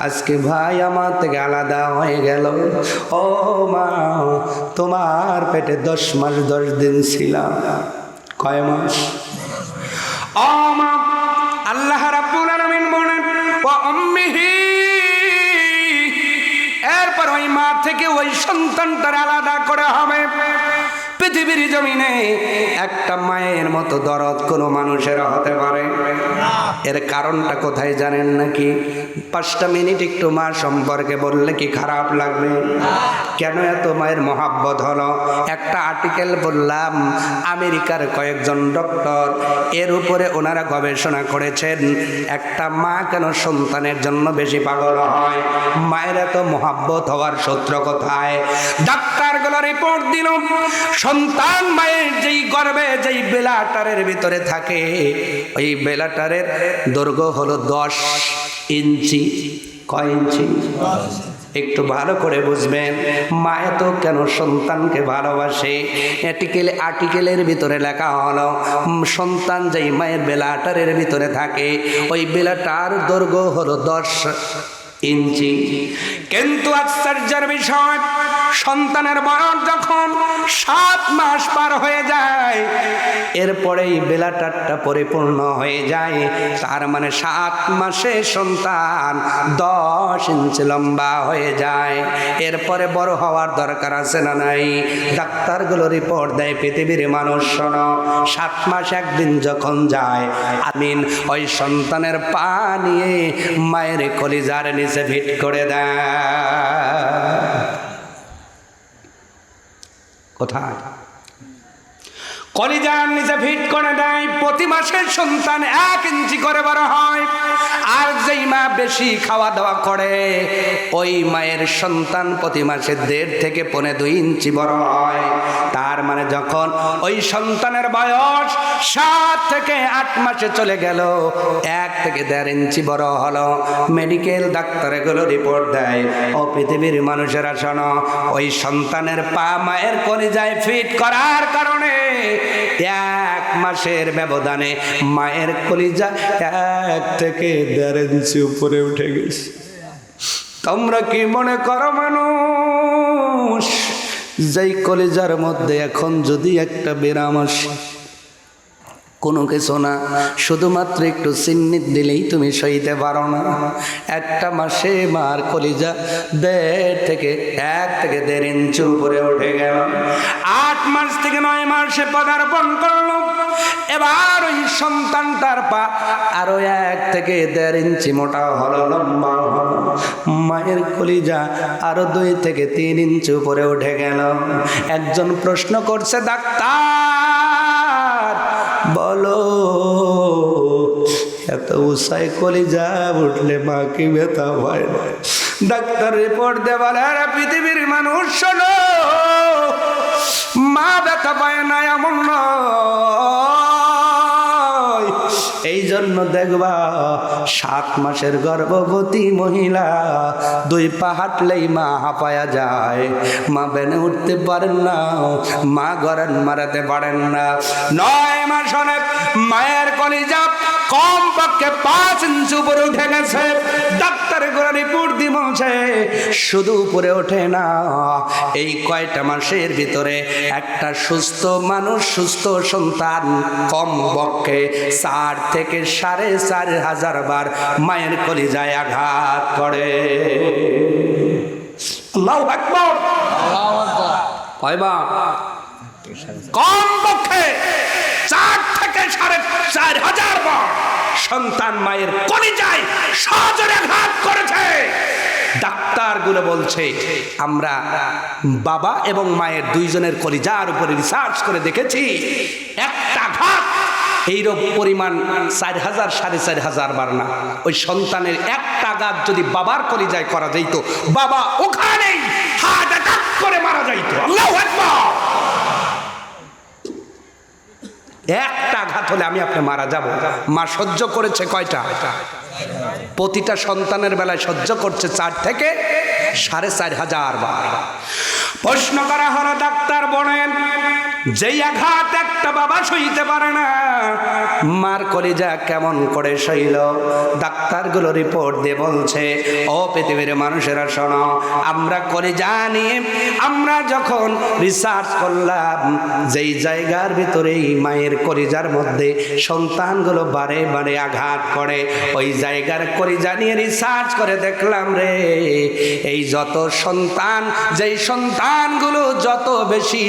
আজকে ভাই আমার থেকে আলাদা হয়ে গেল, ও মা তোমার পেটে 10 মাস 10 দিন ছিলাম। কয় মাস? ও মা, আল্লাহ রাব্বুল আলামিন বলেন ওয়া উম্মিহি, এরপর ওই মা থেকে ওই সন্তানটার আলাদা করা হবে। পৃথিবীর জমিনে একটা মায়ের মতো দরদ কোনো মানুষের হতে পারে? এর কারণটা কোথায় জানেন নাকি? 5টা মিনিট একটু মা সম্পর্কে বললে কি খারাপ লাগবে? কেন এত মায়ের মহাব্বত হলো? একটা আর্টিকেল বললাম, আমেরিকার কয়েকজন ডক্টর এর উপরে ওনারা গবেষণা করেছেন, একটা মা কেন সন্তানের জন্য বেশি পাগল হয়, মায়ের এত মহাব্বত হওয়ার সূত্র কোথায়? ডাক্তারগুলো রিপোর্ট দিল, সন্তান মায়ের যেই গর্ভে যেই বেলাটারের ভিতরে থাকে, ওই বেলাটারের দৈর্ঘ্য হলো 10 ইঞ্চি। কয় ইঞ্চি? একটু ভালো করে বুঝবেন, মা এত কেন সন্তানকে ভালোবাসে? আর্টিকেলের ভিতরে লেখা হলো, সন্তান যেই মায়ের বেলাটারের ভিতরে থাকে, ওই বেলাটার দৈর্ঘ্য হলো 10 ইঞ্চি। কিন্তু আশ্চর্যের বিষয়, সন্তানের বয়স যখন 7 মাস পার হয়ে যায়, এরপরেই বেলাটারটা পরিপূর্ণ হয়ে যায়। তার মানে 7 মাসে সন্তান 10 ইঞ্চি লম্বা হয়ে যায়। এরপরে বড় হওয়ার দরকার আছে না নাই? ডাক্তারগুলো রিপোর্ট দেয়, পৃথিবীর মানুষ শোনো, 7 মাস একদিন যখন যায়, আমিন ওই সন্তানের পা নিয়ে মায়ের কলিজার নিচে ফিট করে দেয়। কোথায়? কলিজার নিচে ফিট করে দেয়। প্রতি মাসে সন্তান 1 ইঞ্চি করে বড় হয়। আর যেই মা বেশি খাওয়া দাওয়া করে, ওই মায়ের সন্তান প্রতি মাসে 1.5 থেকে 2.5 ইঞ্চি বড় হয়। তার মানে যখন ওই সন্তানের বয়স 7 থেকে 8 মাসে চলে গেল, 1 থেকে 1.5 ইঞ্চি বড় হলো। মেডিকেল ডাক্তারগুলো রিপোর্ট দেয়, ও পৃথিবীর মানুষেরা শোনো, ওই সন্তানের পা মায়ের কলিজায় ফিট করার কারণে 1 মাসের ব্যবধানে মায়ের কলিজা 1 থেকে 1.5 ইঞ্চি উপরে উঠে গেছে। তোমরা কি মনে করো মানুষ, যেই কলিজার মধ্যে এখন যদি একটা বিরাম আসে, কোনো কিছু না, শুধুমাত্র একটু চিহ্নিত দিলেই তুমি সইতে পারো না। 1 মাসে মার কলিজা 1 থেকে 1.5 ইঞ্চি উপরে উঠে গেল। 8 মাস থেকে 9 মাসে পদার্পণ করলো। এবার ওই সন্তানটার পা আরো 1 থেকে 1.5 ইঞ্চি মোটা হলো, লম্বা হলো। মায়ের কলিজা আরো 2 থেকে 3 ইঞ্চি উপরে উঠে গেল। একজন প্রশ্ন করছে, ডাক্তার বলো, এত উঁচাই কলিজা উঠলে মা কি ব্যথা হয় না? ডাক্তার রিপোর্ট দিয়ে বলে, আরে পৃথিবীর মানুষ শোনো, মা ব্যথা পায় না এমন নয়। এই জন্য দেখবা 7 মাসের গর্ভবতী মহিলা 2 পা হাঁটলেই মা হাঁপায়া যায়, মা বেনে উঠতে পারেন না, মা গড়ান মারাতে পারেন না। 9 মাস অনেক মায়ের কলিজা কম পক্ষে 5 ইঞ্চি উপরে উঠে গেছে। ডাক্তারের গোড়া রিপোর্ট দিয়ে বলছে, শুধু উপরে ওঠে না, এই কয়টা মাসের ভিতরে একটা সুস্থ মানুষ, সুস্থ সন্তান কম পক্ষে 4 থেকে 4.5 হাজার বার মায়ের কলিজায় আঘাত করে। আল্লাহু আকবার। কয়বার? কম পক্ষে 4 থেকে 4.5 হাজার বার সন্তান মায়ের কলিজায় সজোরে আঘাত করেছে। ডাক্তারগুলো বলছে, আমরা বাবা এবং মায়ের 2 জনের কলিজার উপরে রিসার্চ করে দেখেছি, একটা আঘাত এইরকম পরিমাণ 4,000 4,500 বার না। ওই সন্তানের একটা আঘাত যদি বাবার কলিজায় করা যেত, বাবা ওখানেই হার্ট অ্যাটাক করে মারা যাইত। আল্লাহু আকবার। একটা আঘাত হলে আমি আপনি মারা যাব। মা সহ্য করেছে কয়টা? প্রতিটা সন্তানের বেলায় সহ্য করছে 4 থেকে 4.5 হাজার বার। প্রশ্ন করা হলো, ডাক্তার বলেন, যেই আঘাত একটা বাবা সইতে পারে না, মার কলিজা কেমন করে সইল? ডাক্তারগুলো রিপোর্ট দিয়ে বলছে, ও পৃথিবীর মানুষেরা শোনো, আমরা কলিজা নিয়ে আমরা যখন রিসার্চ করলাম, যেই জায়গার ভিতরেই মায়ের কলিজার মধ্যে সন্তানগুলো বারে বারে আঘাত করে, ওই জায়গার কলিজা নিয়ে রিসার্চ করে দেখলাম রে, এই যত সন্তান, যেই সন্তানগুলো যত বেশি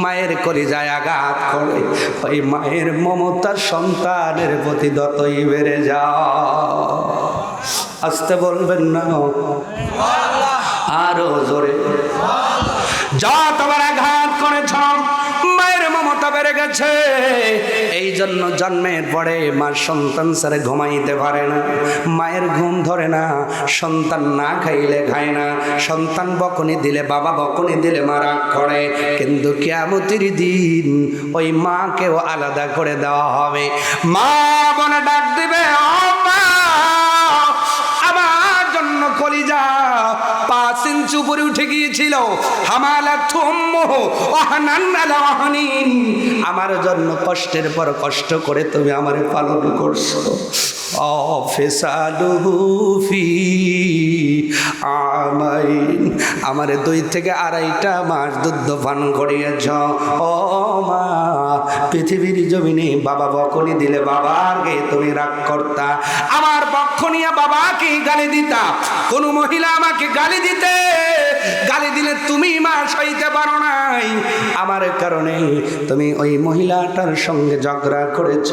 মায়ের কলিজায় আঘাত করে, ওই মায়ের মমতা সন্তানের প্রতি ততই বেড়ে যাও। আসতে বলবেন না, আরো জোরে। যতবার আঘাত করেছ মায়ের মমতা বেড়ে গেছে। এই জন্য জন্মের পরে মা সন্তান ছেড়ে ঘুমাইতে পারে না, মায়ের ঘুম ধরে না, সন্তান না খাইলে খায় না, সন্তান বকুনি দিলে, বাবা বকুনি দিলে মা রাগ করে। কিন্তু কিয়ামতের দিন ওই মাকেও আলাদা করে দেওয়া হবে। মা বলে ডাক দিবে, ও মা, আমার জন্য কলিজা 5 ইঞ্চি সবকিছু উপরে উঠে গিয়েছিল। হামালাতহু উম্মুহু ওয়াহনান আলা ওয়াহনিন, আমার জন্য কষ্টের পর কষ্ট করে তুমি আমারে পালন করছো। ফিসালুহু ফি আমাইন, আমারে 2 থেকে 2.5 মাস দুধ পান করিয়েছ। ও মা, পৃথিবীর জমিনে বাবা বকনি দিলে বাবাকে তুমি রাগ করতা, আমার পক্ষ নিয়ে বাবাকে গালি দিতা। কোন মহিলা আমাকে গালি দিতে, গালি দিলে তুমি মা সইতে পারো নাই, আমার কারণে তুমি ওই মহিলাটার সঙ্গে ঝগড়া করেছ।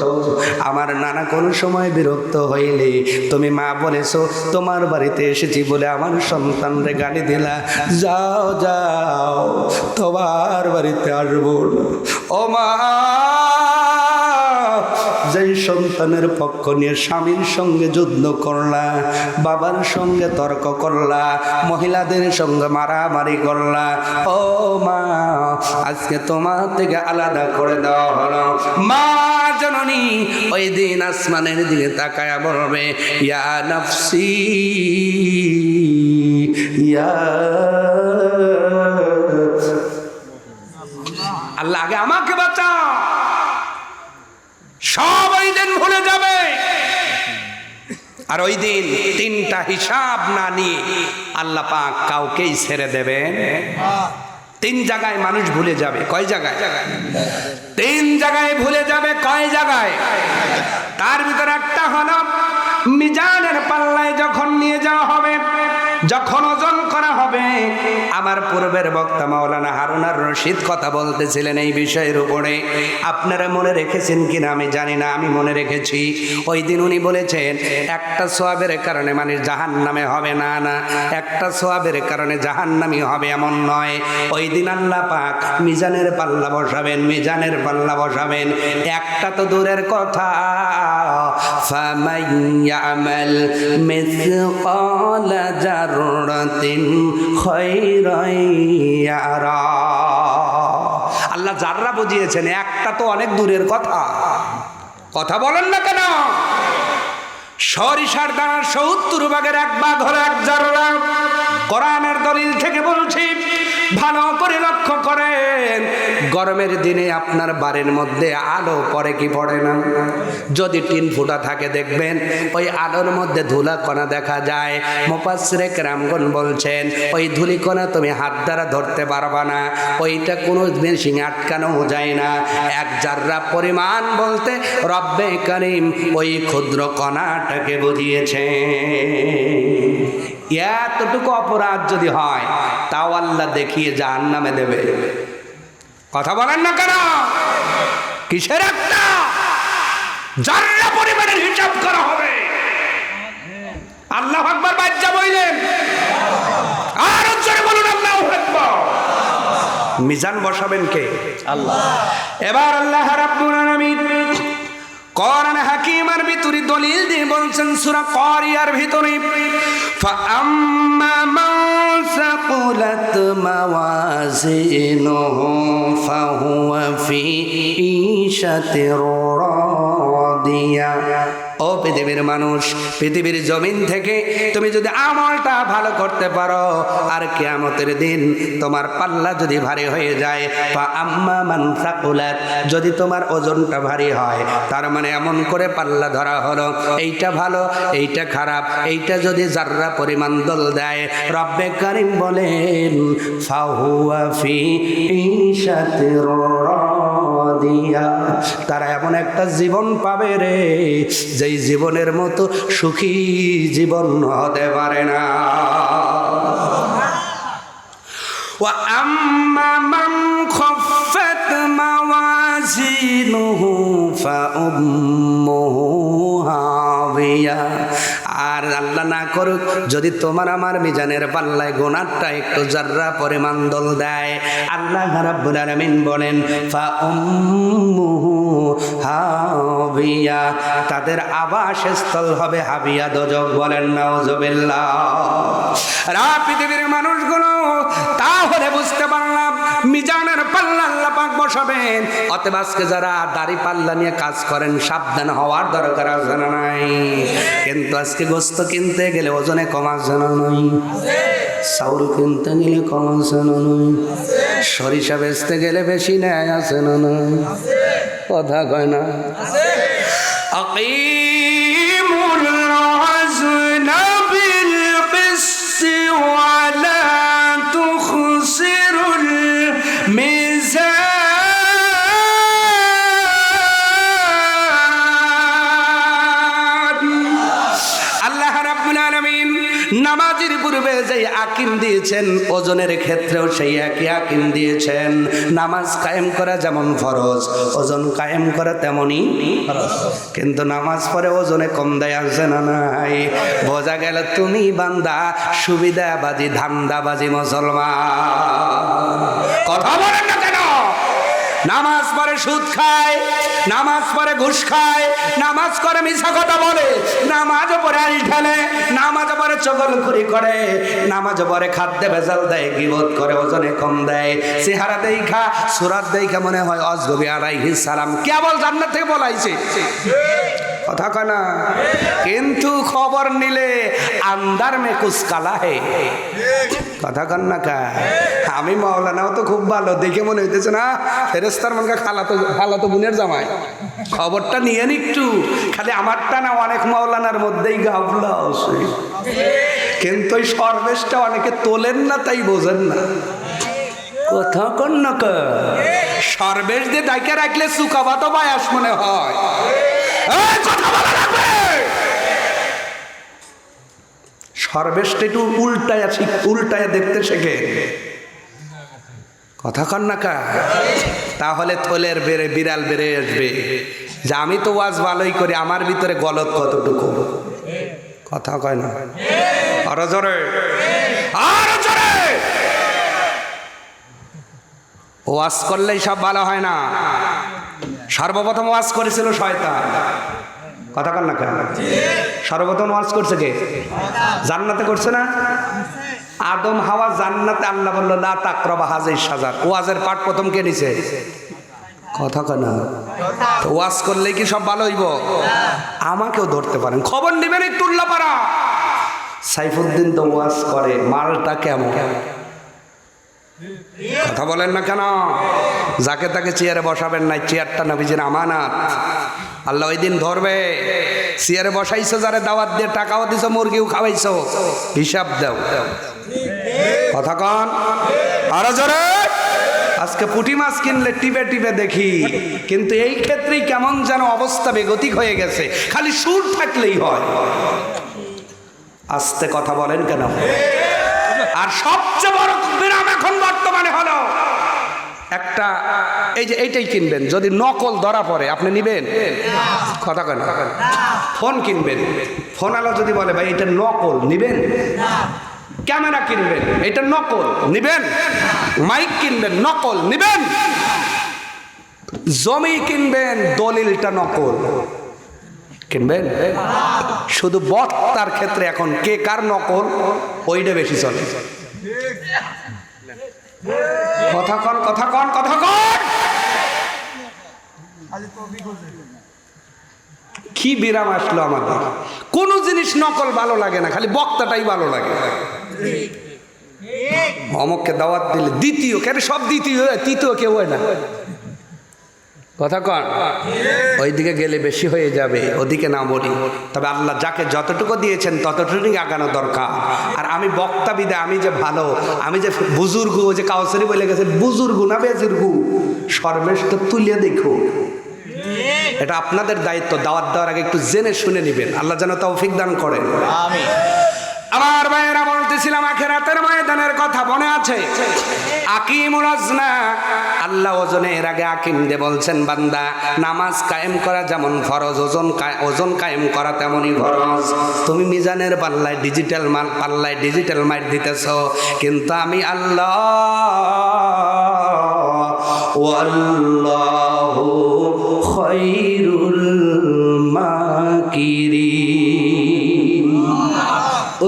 আমার নানা কোন সময় বিরক্ত হইলে তুমি মা বলেছো তোমার বাড়িতে এসেছি বলে আমার সন্তানরে গালি দিলা, যাও যাও তোমার বাড়িতে আসবো না। ও মা, যেই সন্তানের পক্ষ নিয়ে স্বামীর সঙ্গে যুদ্ধ করলা, বাবার সঙ্গে তর্ক করলা, মহিলাদের সঙ্গে মারামারি করলা, ও মা আজকে তোমার থেকে আলাদা করে দেওয়া হলো। মা জননী ওই দিন আসমানের দিকে তাকায়া বলবে, ইয়া নফসি ইয়া, আল্লাহ আগে আমাকে বাঁচাও। সব ওই দিন ভুলে যাবে, আর ওই দিন 3টা হিসাব না নিয়ে আল্লাহ পাক কাউকেই ছেড়ে দেবেন। 3 জায়গায় মানুষ ভুলে যাবে। কয় জায়গায়? 3 জায়গায় ভুলে যাবে। কয় জায়গায়? তার ভিতরে একটা হলো মিজানের পাল্লায় যখন নিয়ে যাওয়া হবে, যখন ওজন করা হবে। আমার পূর্বের বক্তা মাওলানা হারুন আর রশিদ কথা বলতেছিলেন এই বিষয়ের উপরে, আপনারা মনে রেখেছেন কিনা আমি জানি না, আমি মনে রেখেছি। ওই দিন উনি বলেছেন একটা সোয়াবের কারণে মানুষ জাহান্নামে হবে না, না একটা সোয়াবের কারণে জাহান্নামী হবে এমন নয়। ওই দিন আল্লাহ পাক মিজানের পাল্লা বসাবেন, মিজানের পাল্লা বসাবেন। একটা তো দূরের কথা, ফামান ইয়ামাল মিসকালা জাররাতিন খায়রান ইয়ারা। আল্লাহ জাররা বুঝিয়েছেন, একটা তো অনেক দূরের কথা। কথা বলেন না কেন? সরিষার দানার 70 ভাগের 1 ভাগ হলো 1 জাররা। কোরআনের দলিল থেকে বলছি, ভালো করে লক্ষ্য করেন। গরমের দিনে আপনার বাড়ির মধ্যে আলো পড়ে কি পড়ে না? যদি টিন ফুটা থাকে দেখবেন ওই আলোর মধ্যে ধুলাকণা দেখা যায়। মুফাসসিরে কেরামগণ বলছেন ওই ধুলিকণা তুমি হাত দ্বারা ধরতে পারবা না, ওইটা কোনো মেশিনে আটকানো যায় না। 1 জাররা পরিমাণ বলতে রব্বে কারীম ওই ক্ষুদ্র কণাটাকে বুঝিয়েছে। এতটুকু অপরাধ যদি হয় তাও আল্লাহ দেখিয়ে জাহান্নামে দেবে। কথা বলেন না কেন? কিসের একটা জাররা পরিমাণের হিসাব করা হবে। আল্লাহু আকবার বাজ্জা বললেন, আর জোরে বলুন আল্লাহু আকবার। মিজান বসাবেন কে? আল্লাহ। এবার আল্লাহ রাব্বুল আলামিন কোরআন হাকিমের ভিতরে দলিল দিয়ে বলছেন সূরা কারিয়ার ভিতরে, ফাআম্মা মান সাকুলাত মাওয়াজিনুহু ফাহুয়া ফি ঈশাতির রাদিয়া। ও পৃথিবীর মানুষ, পৃথিবীর জমিন থেকে তুমি যদি আমলটা ভালো করতে পারো আর কিয়ামতের দিন তোমার পাল্লা যদি ভারী হয়ে যায়, ফাআম্মা মান সাকুলাত, যদি তোমার ওজনটা ভারী হয়, তার মানে এমন করে পাল্লা ধরা হলো এইটা ভালো এইটা খারাপ, এইটা যদি জাররা পরিমাণ দল দেয়, রব্বে কারীম বলেন ফাহুয়া ফি ঈশাতির রাদিয়া, তারা এমন একটা জীবন পাবে রে যেই জীবনের মতো সুখী জীবন হতে পারে না। ওয়া আম্মা মান খাফফাত মাওয়াজিনুহু ফাউম্মুহু হাবিয়া। আর আল্লাহ না করুক যদি তোমার আমার মিজানের পাল্লায় গুনাহটা একটু জাররা পরিমাণ দল দেয়, আল্লাহ রাব্বুল আলামিন বলেন ফাউম্মুহু হাবিয়া, তাদের আবাসস্থল হবে হাবিয়া দোজখ। বলেন নাউজুবিল্লাহ। পৃথিবীর মানুষগুলো তাহলে বুঝতে পারলাম মিজানের পাল্লা আল্লাহ পাক বসাবেন। অতএব আজকে যারা দাড়ি পাল্লা নিয়ে কাজ করেন সাবধান হওয়ার দরকার আছে না নাই? কিন্তু আজকে গোস্ত কিনতে গেলে ওজনে কমার জন্য নয়, চাউল কিনতে গেলে কম আছে না নয়, সরিষা বেচতে গেলে বেশি নেয় আছে না নয়, কথা কয় না। আকিমুল ওয়াজনা বিল কিসতি ওয়া লা তুখসিরুল মিজান। আল্লাহ রাব্বুল আলামিন নামাজের পূর্বে যে আকিম দিয়েছেন, ওজনের ক্ষেত্রেও সেই একই আকিম দিয়েছেন। নামাজ কায়েম করা যেমন ফরজ, ওজন কায়েম করা তেমনই ফরজ। কিন্তু নামাজ পড়ে ওজনে কম দেয় আছে না নাই? বোঝা গেল তুমি বান্দা সুবিধাবাজি, ধান্দাবাজি মুসলমান। কথা বলেন না কেন? নামাজ পড়ে সুদ খায়, নামাজ পড়ে ঘুষ খায়, নামাজ করে মিছা কথা বলে, নামাজ পড়ে আইল ঢালে, নামাজ পড়ে চগলখুরি করে, নামাজ পড়ে খাদ্যে ভেজাল দেয়, গীবত করে, ওজনে কম দেয়, চেহারা দেখা সুরাত দেখা মনে হয় আজগবি আলাইহিস সালাম কেবল জান্নাত থেকে বলাইছে, কথা কয় না? কিন্তু খবর নিলে আন্দার মে কুছ কালা হে, কথা কন না কা? আমি মাওলানাও তো খুব ভালো দেখে মনে হইতেছে না ফেরেস্তার মনকে খালাতো বোনের জামাই। খবরটা নিয়েন একটু, খালি আমারটা না, অনেক মাওলানার মধ্যেই গাফলা আছে। কিন্তু ওই সর্বেশটা অনেকে তোলেন না, তাই বোঝেন না, কথা কন না কা? সর্বেশ দিয়ে ডাইকে রাখলে চুকাবা তো বায়াস মনে হয়। কথা বলা লাগবে। সর্বেশটা একটু উল্টায় দেখতে শেখে, কথা কন না কা? তাহলে থলের বেড়ে বিড়াল বেড়ে আসবে যে আমি তো ওয়াজ ভালোই করি, আমার ভিতরে গলত কতটুকু, কথা কয় না? আরো জোরে, আরো জোরে। ওয়াজ করলেই সব ভালো হয় না। সর্বপ্রথম ওয়াজ করেছিল শয়তান, কথা কন না কেন? সর্বপ্রথম ওয়াজ করছে কে? জান্নাতে করছে না? আদম হাওয়া জান্নাতে, আল্লাহ বলল লা তাকরাবা হাযিহিস শাজার। ওয়াজের পাঠ প্রথম কে নিছে? কথা কয় না? তো ওয়াজ করলেই কি সব ভালো হইব? আমাকেও ধরতে পারেন, খবর নেবেন একটু উল্লাপাড়া। সাইফুদ্দিন তো ওয়াজ করে, মালটা কেমন, কথা বলেন না কেন? যাকে তাকে চেয়ারে বসাবেন না, চেয়ারটা নবীজির আমানত, আল্লাহ ওই দিন ধরবে। চেয়ারে বসাইছো যারে, দাওয়াত দিয়ে টাকাও দিছো, মুরগিও খাওয়াইছো, হিসাব দাও, কথা কন আরো জোরে। আজকে পুঁটি মাছ কিনলে টিপে টিপে দেখি, কিন্তু এই ক্ষেত্রেই কেমন যেন অবস্থা বেগতিক হয়ে গেছে, খালি সুর থাকলেই হয়। আস্তে কথা বলেন কেন? আর সবচেয়ে বড় বিরাম এখন বর্তমানে হলো একটা, এই যে এইটাই কিনবেন, যদি নকল ধরা পড়ে আপনি নিবেন? কথা কয় না? ফোন কিনবেন, ফোন আলা যদি বলে ভাই এটা নকল, নিবেন? ক্যামেরা কিনবেন, এটা নকল, নিবেন? মাইক কিনবেন, নকল, নিবেন? জমি কিনবেন, দলিলটা নকল, কিনবেন? শুধু বক্তার ক্ষেত্রে এখন কে কার নকল ওইটা বেশি চলে। কথা কন, কথা কন, কথা কন। কি বিরাম আসলো আমাদের। কোন জিনিস নকল ভালো লাগে না, খালি বক্তাটাই ভালো লাগে। অমুককে দাওয়াত দিলে দ্বিতীয়, কেন সব দ্বিতীয়, তৃতীয় কেউ হয় না, কথা কন। ওইদিকে গেলে বেশি হয়ে যাবে, ওদিকে না বলি। তবে আল্লাহ যাকে যতটুকু দিয়েছেন ততটুকুই আগানো দরকার। আর আমি বক্তা বিদে, আমি যে ভালো, আমি যে বুজুর্গ, যে কাউসারি বলে গেছে বুজুর্গ না বেজুর্গু, সর্বেশ তো তুলিয়ে দেখো। এটা আপনাদের দায়িত্ব, দাওয়াত দেওয়ার আগে একটু জেনে শুনে নেবেন। আল্লাহ যেন তৌফিক দান করেন। আমিন। আমার ভাইয়েরা, বলতেছিলাম আখিরাতের ময়দানের কথা মনে আছে? আকিমুল ওয়াজনা, আল্লাহ ওজনের আগে আকিম দিয়ে বলছেন বান্দা নামাজ কায়েম করা যেমন ফরজ, ওজন কায়েম করা তেমনই ফরজ। তুমি মিজানের পাল্লায় ডিজিটাল মাইট দিতেছ, কিন্তু আমি আল্লাহ ওয়াল্লাহু খায়রুল মাকিরিন।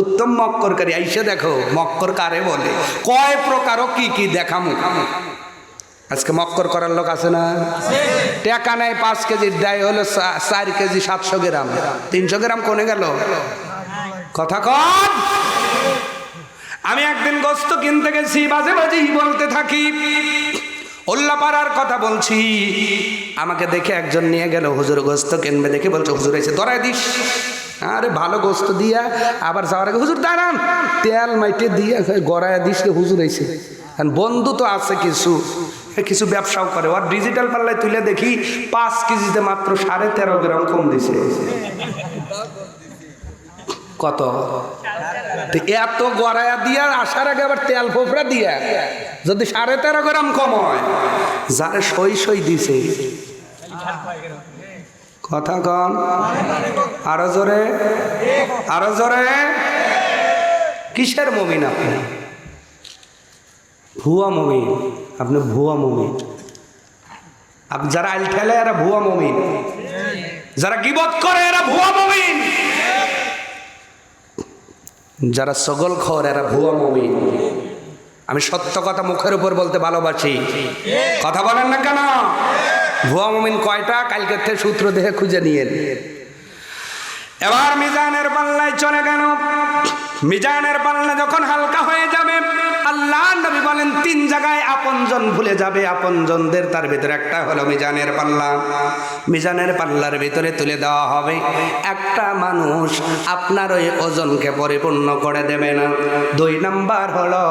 উত্তম মক্করকারী আইসা দেখো, মক্কর কারে বলে, কয় প্রকার, কি কি দেখামু। আজকে মক্কর করার লোক আছে না? টাকা নেয় 5 কেজির, দেয় হলো 4 কেজি 700 গ্রাম, 300 গ্রাম কোনে গেল, কথা কন। আমি একদিন গোস্ত কিনতে গেছি, বাজে বাজেই বলতে থাকি, উল্লাপাড়ার কথা বলছি। আমাকে দেখে একজন নিয়ে গেল, হুজুর গোস্ত কিনবে দেখে বলছে, হুজুর এসে ধরাই দিস। আরে ভালো গোস্ত দিয়া আবার যাওয়ার আগে, হুজুর দাঁড়ান, তেল মাইটে দিয়ে গড়ায় দিস, হুজুর এসে। বন্ধু তো আছে কিছু, কিছু ব্যবসাও করে। ওর ডিজিটাল পাল্লায় তুলে দেখি 5 কেজিতে মাত্র 13.5 গ্রাম কম দিছে। কত? এত গড়ায়া দিয়া আসার আগে আবার তেল ফোফরা দিয়া যদি 13.5 গ্রাম কম হয়, যারা সই সই দিছে। কথা কম, আরো জোরে, আরো জোরে। কিসের মুমিন আপনি? ভুয়া মুমিন আপনি, ভুয়া মুমিন আপনি। যারা আইল ঠেলে এরা ভুয়া মুমিন, যারা গীবত করে এরা ভুয়া মুমিন, যারা সগল খর এরা ভুয়া মুমিন। আমি সত্য কথা মুখের উপর বলতে ভালোবাসি, কথা বলেন না কেন? ভুয়া মুমিন কয়টা? কালকের থেকে সূত্র দেখে খুঁজে নিয়ে। এবার মিজানের পাল্লায় চলে গেল। মিজানের পাল্লা যখন হালকা হয়ে যাবে, আল্লাহ নবী বলেন 3 জায়গায় আপনজন ভুলে যাবে আপনজনদের, তার ভিতরে একটা হলো মিজানের পাল্লা। মিজানের পাল্লার ভিতরে তুলে দেওয়া হবে একটা মানুষ আপনার ওই ওজনকে পরিপূর্ণ করে দেবে না। 2 নাম্বার হলো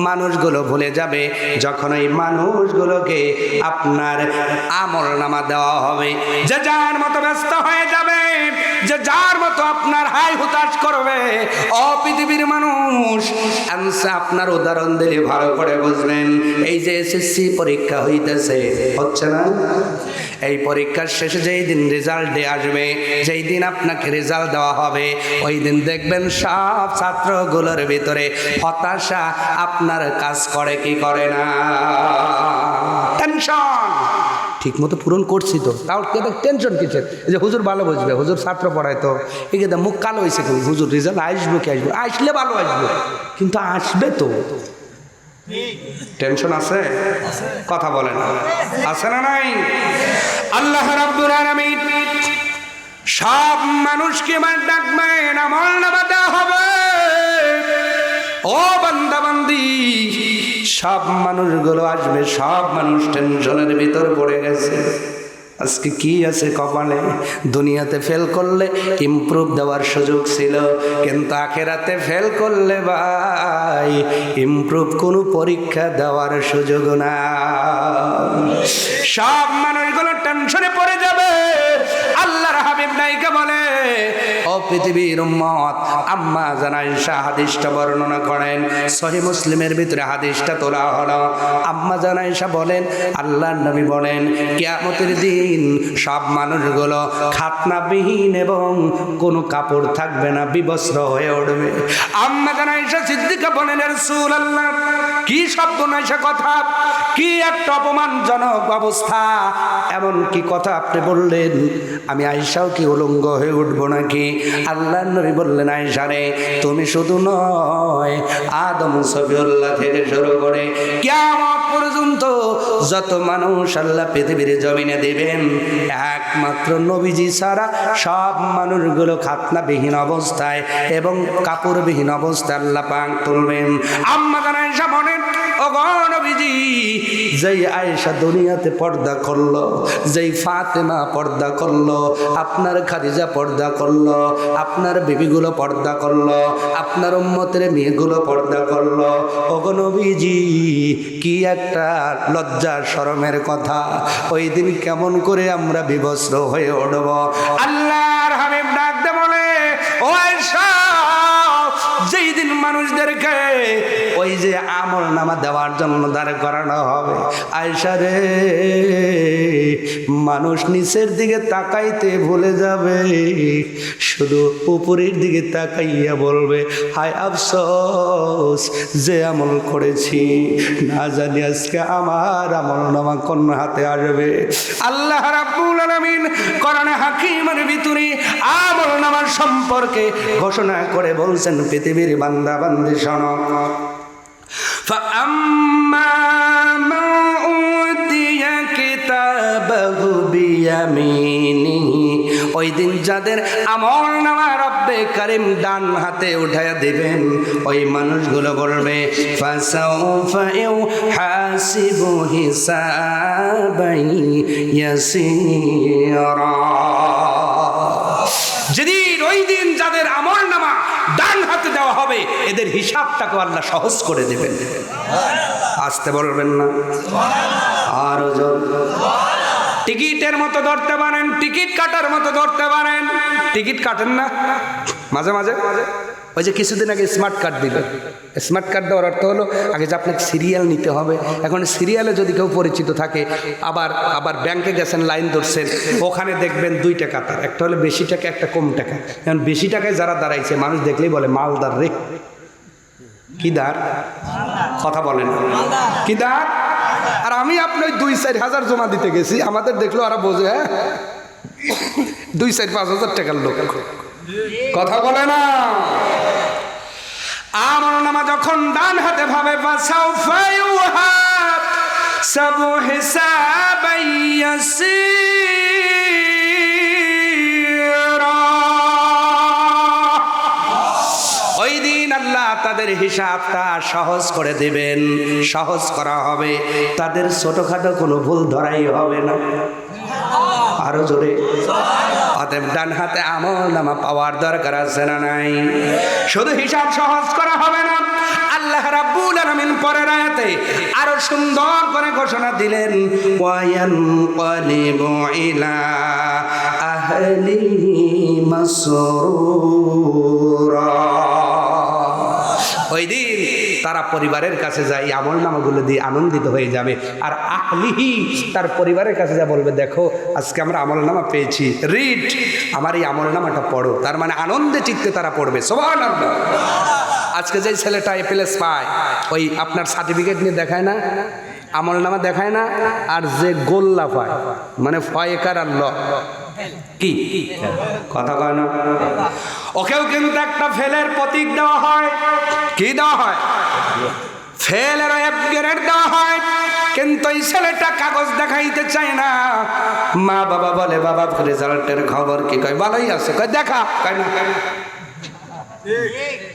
মানুষগুলো ভুলে যাবে যখন ওই মানুষগুলোকে আপনার আমল নামা দেওয়া হবে, যে যার মতো ব্যস্ত হয়ে যাবে, যে যার মতো আপনার হাই হুতাশ করবে। ও পৃথিবীর মানুষ, আপনার উদাহরণ দিলে ভালো করে বুঝবেন। এই যে এসএসসি পরীক্ষা হইতেছে, হচ্ছে না? এই পরীক্ষার শেষে যেই দিন রেজাল্ট দিয়ে আসবে, যেই দিন আপনাকে রেজাল্ট দেওয়া হবে, ওই দিন দেখবেন সব ছাত্রগুলোর ভিতরে হতাশা আপনার কাজ করে কি করে না? টেনশন। ঠিক মতো পূরণ করছি তো, তাও টেনশন কিসের? যে হুজুর ভালো বুঝবে, হুজুর ছাত্র পড়ায় তো, একে মুখ কালো হয়েছে কেন? হুজুর রেজাল্ট আসবো কি আসবো? আসলে ভালো আসবে, কিন্তু আসবে তো। টেনশন আছে? কথা বলেন, আছে না নাই? আল্লাহ রাব্বুল আলামিন সব মানুষকে আমার ডাকবেন, আমল নামা দেওয়া হবে। ও বান্দা বান্দি, সব মানুষগুলো আসবে, সব মানুষ টেনশনের ভিতর পড়ে গেছে। আজকে কি আছে কপালে? দুনিয়াতে ফেল করলে ইমপ্রুভ দেওয়ার সুযোগ ছিল, কিন্তু আখেরাতে ফেল করলে ভাই ইমপ্রুভ কোনো পরীক্ষা দেওয়ার সুযোগ না। সব মানুষগুলো টেনশনে পড়ে যাবে। আল্লাহর হাবিব নাইকা বলে, ও পৃথিবীর উম্মত, আম্মা জান আয়েশা হাদিসটা বর্ণনা করেন, সহিহ মুসলিমের ভিতরে হাদিসটা তোলা হলো। আম্মা জান আয়েশা বলেন, আল্লাহর নবী বলেন, কিয়ামতের দিন সব মানুষগুলো খাতনাবিহীন এবং কোনো কাপড় থাকবে না, বিবস্ত্র হয়ে উঠবে। আম্মা জান আয়েশা সিদ্দিকা বলেন, রাসূলুল্লাহ, কি সর্বনাশা কথা, কি একটা অপমানজনক অবস্থা, এমন কি কথা আপনি বললেন? আমি আয়েশাও কি উলঙ্গ হয়ে উঠবো নাকি? আল্লাহর নবী বললেন, আয়েশা রে, তুমি শুধু নয়, আদম সফিউল্লাহ থেকে শুরু করে কিয়ামত পর্যন্ত যত মানুষ আল্লাহ পৃথিবীর জমিনে দিবেন, একমাত্র নবীজি ছাড়া সব মানুষগুলো খাতনাবিহীন অবস্থায় এবং কাপড়বিহীন অবস্থায় আল্লাহ পাক তুলবেন। আম্মা জান আয়েশা বলেন, ও গো নবীজি, যেই আয়েশা দুনিয়াতে পর্দা করলো, যেই ফাতেমা পর্দা করলো, আপনার খাদিজা পর্দা করলো, আপনার বিবিগুলো পর্দা করলো, আপনার উম্মতের মেয়েগুলো পর্দা করলো, ও গো নবীজি, কি একটা লজ্জা শরমের কথা। ওই দিন কেমন করে আমরা বিবস্ত্র হয়ে উঠব? আল্লাহর হাবিব ডাক দে বলে, ও আয়েশা, যেই দিন মানুষদেরকে ওই যে আমল নামা দেওয়ার জন্য দাঁড় করানো হবে, আয়েশা রে, মানুষ নিচের দিকে তাকাইতে ভুলে যাবে, শুধু উপরের দিকে তাকাইয়া বলবে, হায় আফসোস, যে আমল করেছি, না জানি আজকে আমার আমল নামা কোন হাতে আসবে। আল্লাহ রাব্বুল আলামিন কোরআনে হাকিমের ভিতরে আমল নামার সম্পর্কে ঘোষণা করে বলছেন, পৃথিবীর বান্দা বান্দি শোনো, فأما من أوتي كتابه بيمينه ওই দিন যাদের আমল নামা রব্বে কারিম ডান হাতে উঠায়া দিবেন, ওই মানুষগুলো বলবে ফাসাউফা ইউহাসিবু হিসাবান ইয়াসীরা। যেদিন ওই দিন যাদের আমল নামা ডান হাতে দেওয়া হবে, এদের হিসাবটাকে আল্লাহ সহজ করে দেবেন। আসতে বলবেন না, আরো জোর। টিকিটের মতো ধরতে পারেন, টিকিট কাটার মতো ধরতে পারেন। টিকিট কাটেন না মাঝে মাঝে? ওই যে কিছুদিন আগে স্মার্ট কার্ড দিল। স্মার্ট কার্ড দেওয়ার অর্থ হলো আগে যে আপনাকে সিরিয়াল নিতে হবে। এখন সিরিয়ালে যদি কেউ পরিচিত থাকে, আবার ব্যাংকে গেছেন, লাইন ধরছেন, ওখানে দেখবেন দুইটা কাতার, একটা হলে বেশি টাকা, একটা কম টাকা। এখন বেশি টাকায় যারা দাঁড়াইছে, মানুষ দেখলেই বলে মালদার রে। কি দাঁড়? কথা বলেন কি দাঁড়? আর আমি আপনার 2-4 হাজার জমা দিতে গেছি, আমাদের দেখলো ওরা বোঝে, হ্যাঁ 2-4-5 হাজার টাকার লোক। কথা বলে না। আমল নামা যখন ডান হাতে ভাবে ফাসাউফা ইউহাসাবু হিসাবান ইয়াসীরা। ওই দিন আল্লাহ তাদের হিসাবটা সহজ করে দেবেন, সহজ করা হবে। তাদের ছোটখাটো কোনো ভুল ধরাই হবে না। আরো জোরে। অতএব ডান হাতে আমল নামা পাওয়ার দরকার আছে না নাই? শুধু হিসাব সহজ করা হবে না, আল্লাহ রাব্বুল আলামিন পরের আয়াতে আরো সুন্দর করে ঘোষণা দিলেন, ওয়ায়ানকালিবু ইলা আহলিহি মাসরুরা। ওই দিন তারা পরিবারের কাছে যায়, আমল নামাগুলো দিয়ে আনন্দিত হয়ে যাবে। আর আহলিহি, তার পরিবারের কাছে যা বলবে, দেখো আজকে আমরা আমল নামা পেয়েছি, রিড আমার এই আমল নামাটা পড়ো। তার মানে আনন্দে চিত্তে তারা পড়বে। সুবহানাল্লাহ। আজকে যে ছেলেটা A+ পায়, ওই আপনার সার্টিফিকেট নিয়ে দেখায় না, আমল নামা দেখায় না, আর যে গোল্লা পায়, মানে ফয়কার আল্লাহ কি কথা কয় না, ওকেও কিন্তু একটা ফেলের প্রতীক দেওয়া হয়। কি দেওয়া হয়? ফেলের গ্রেড দেওয়া হয়। কিন্তু এই ছেলেটা কাগজ দেখাইতে চায় না। মা বাবা বলে, বাবা রেজাল্টের খবর কি? কয় ভালোই আছে। কয় দেখা। কয় না,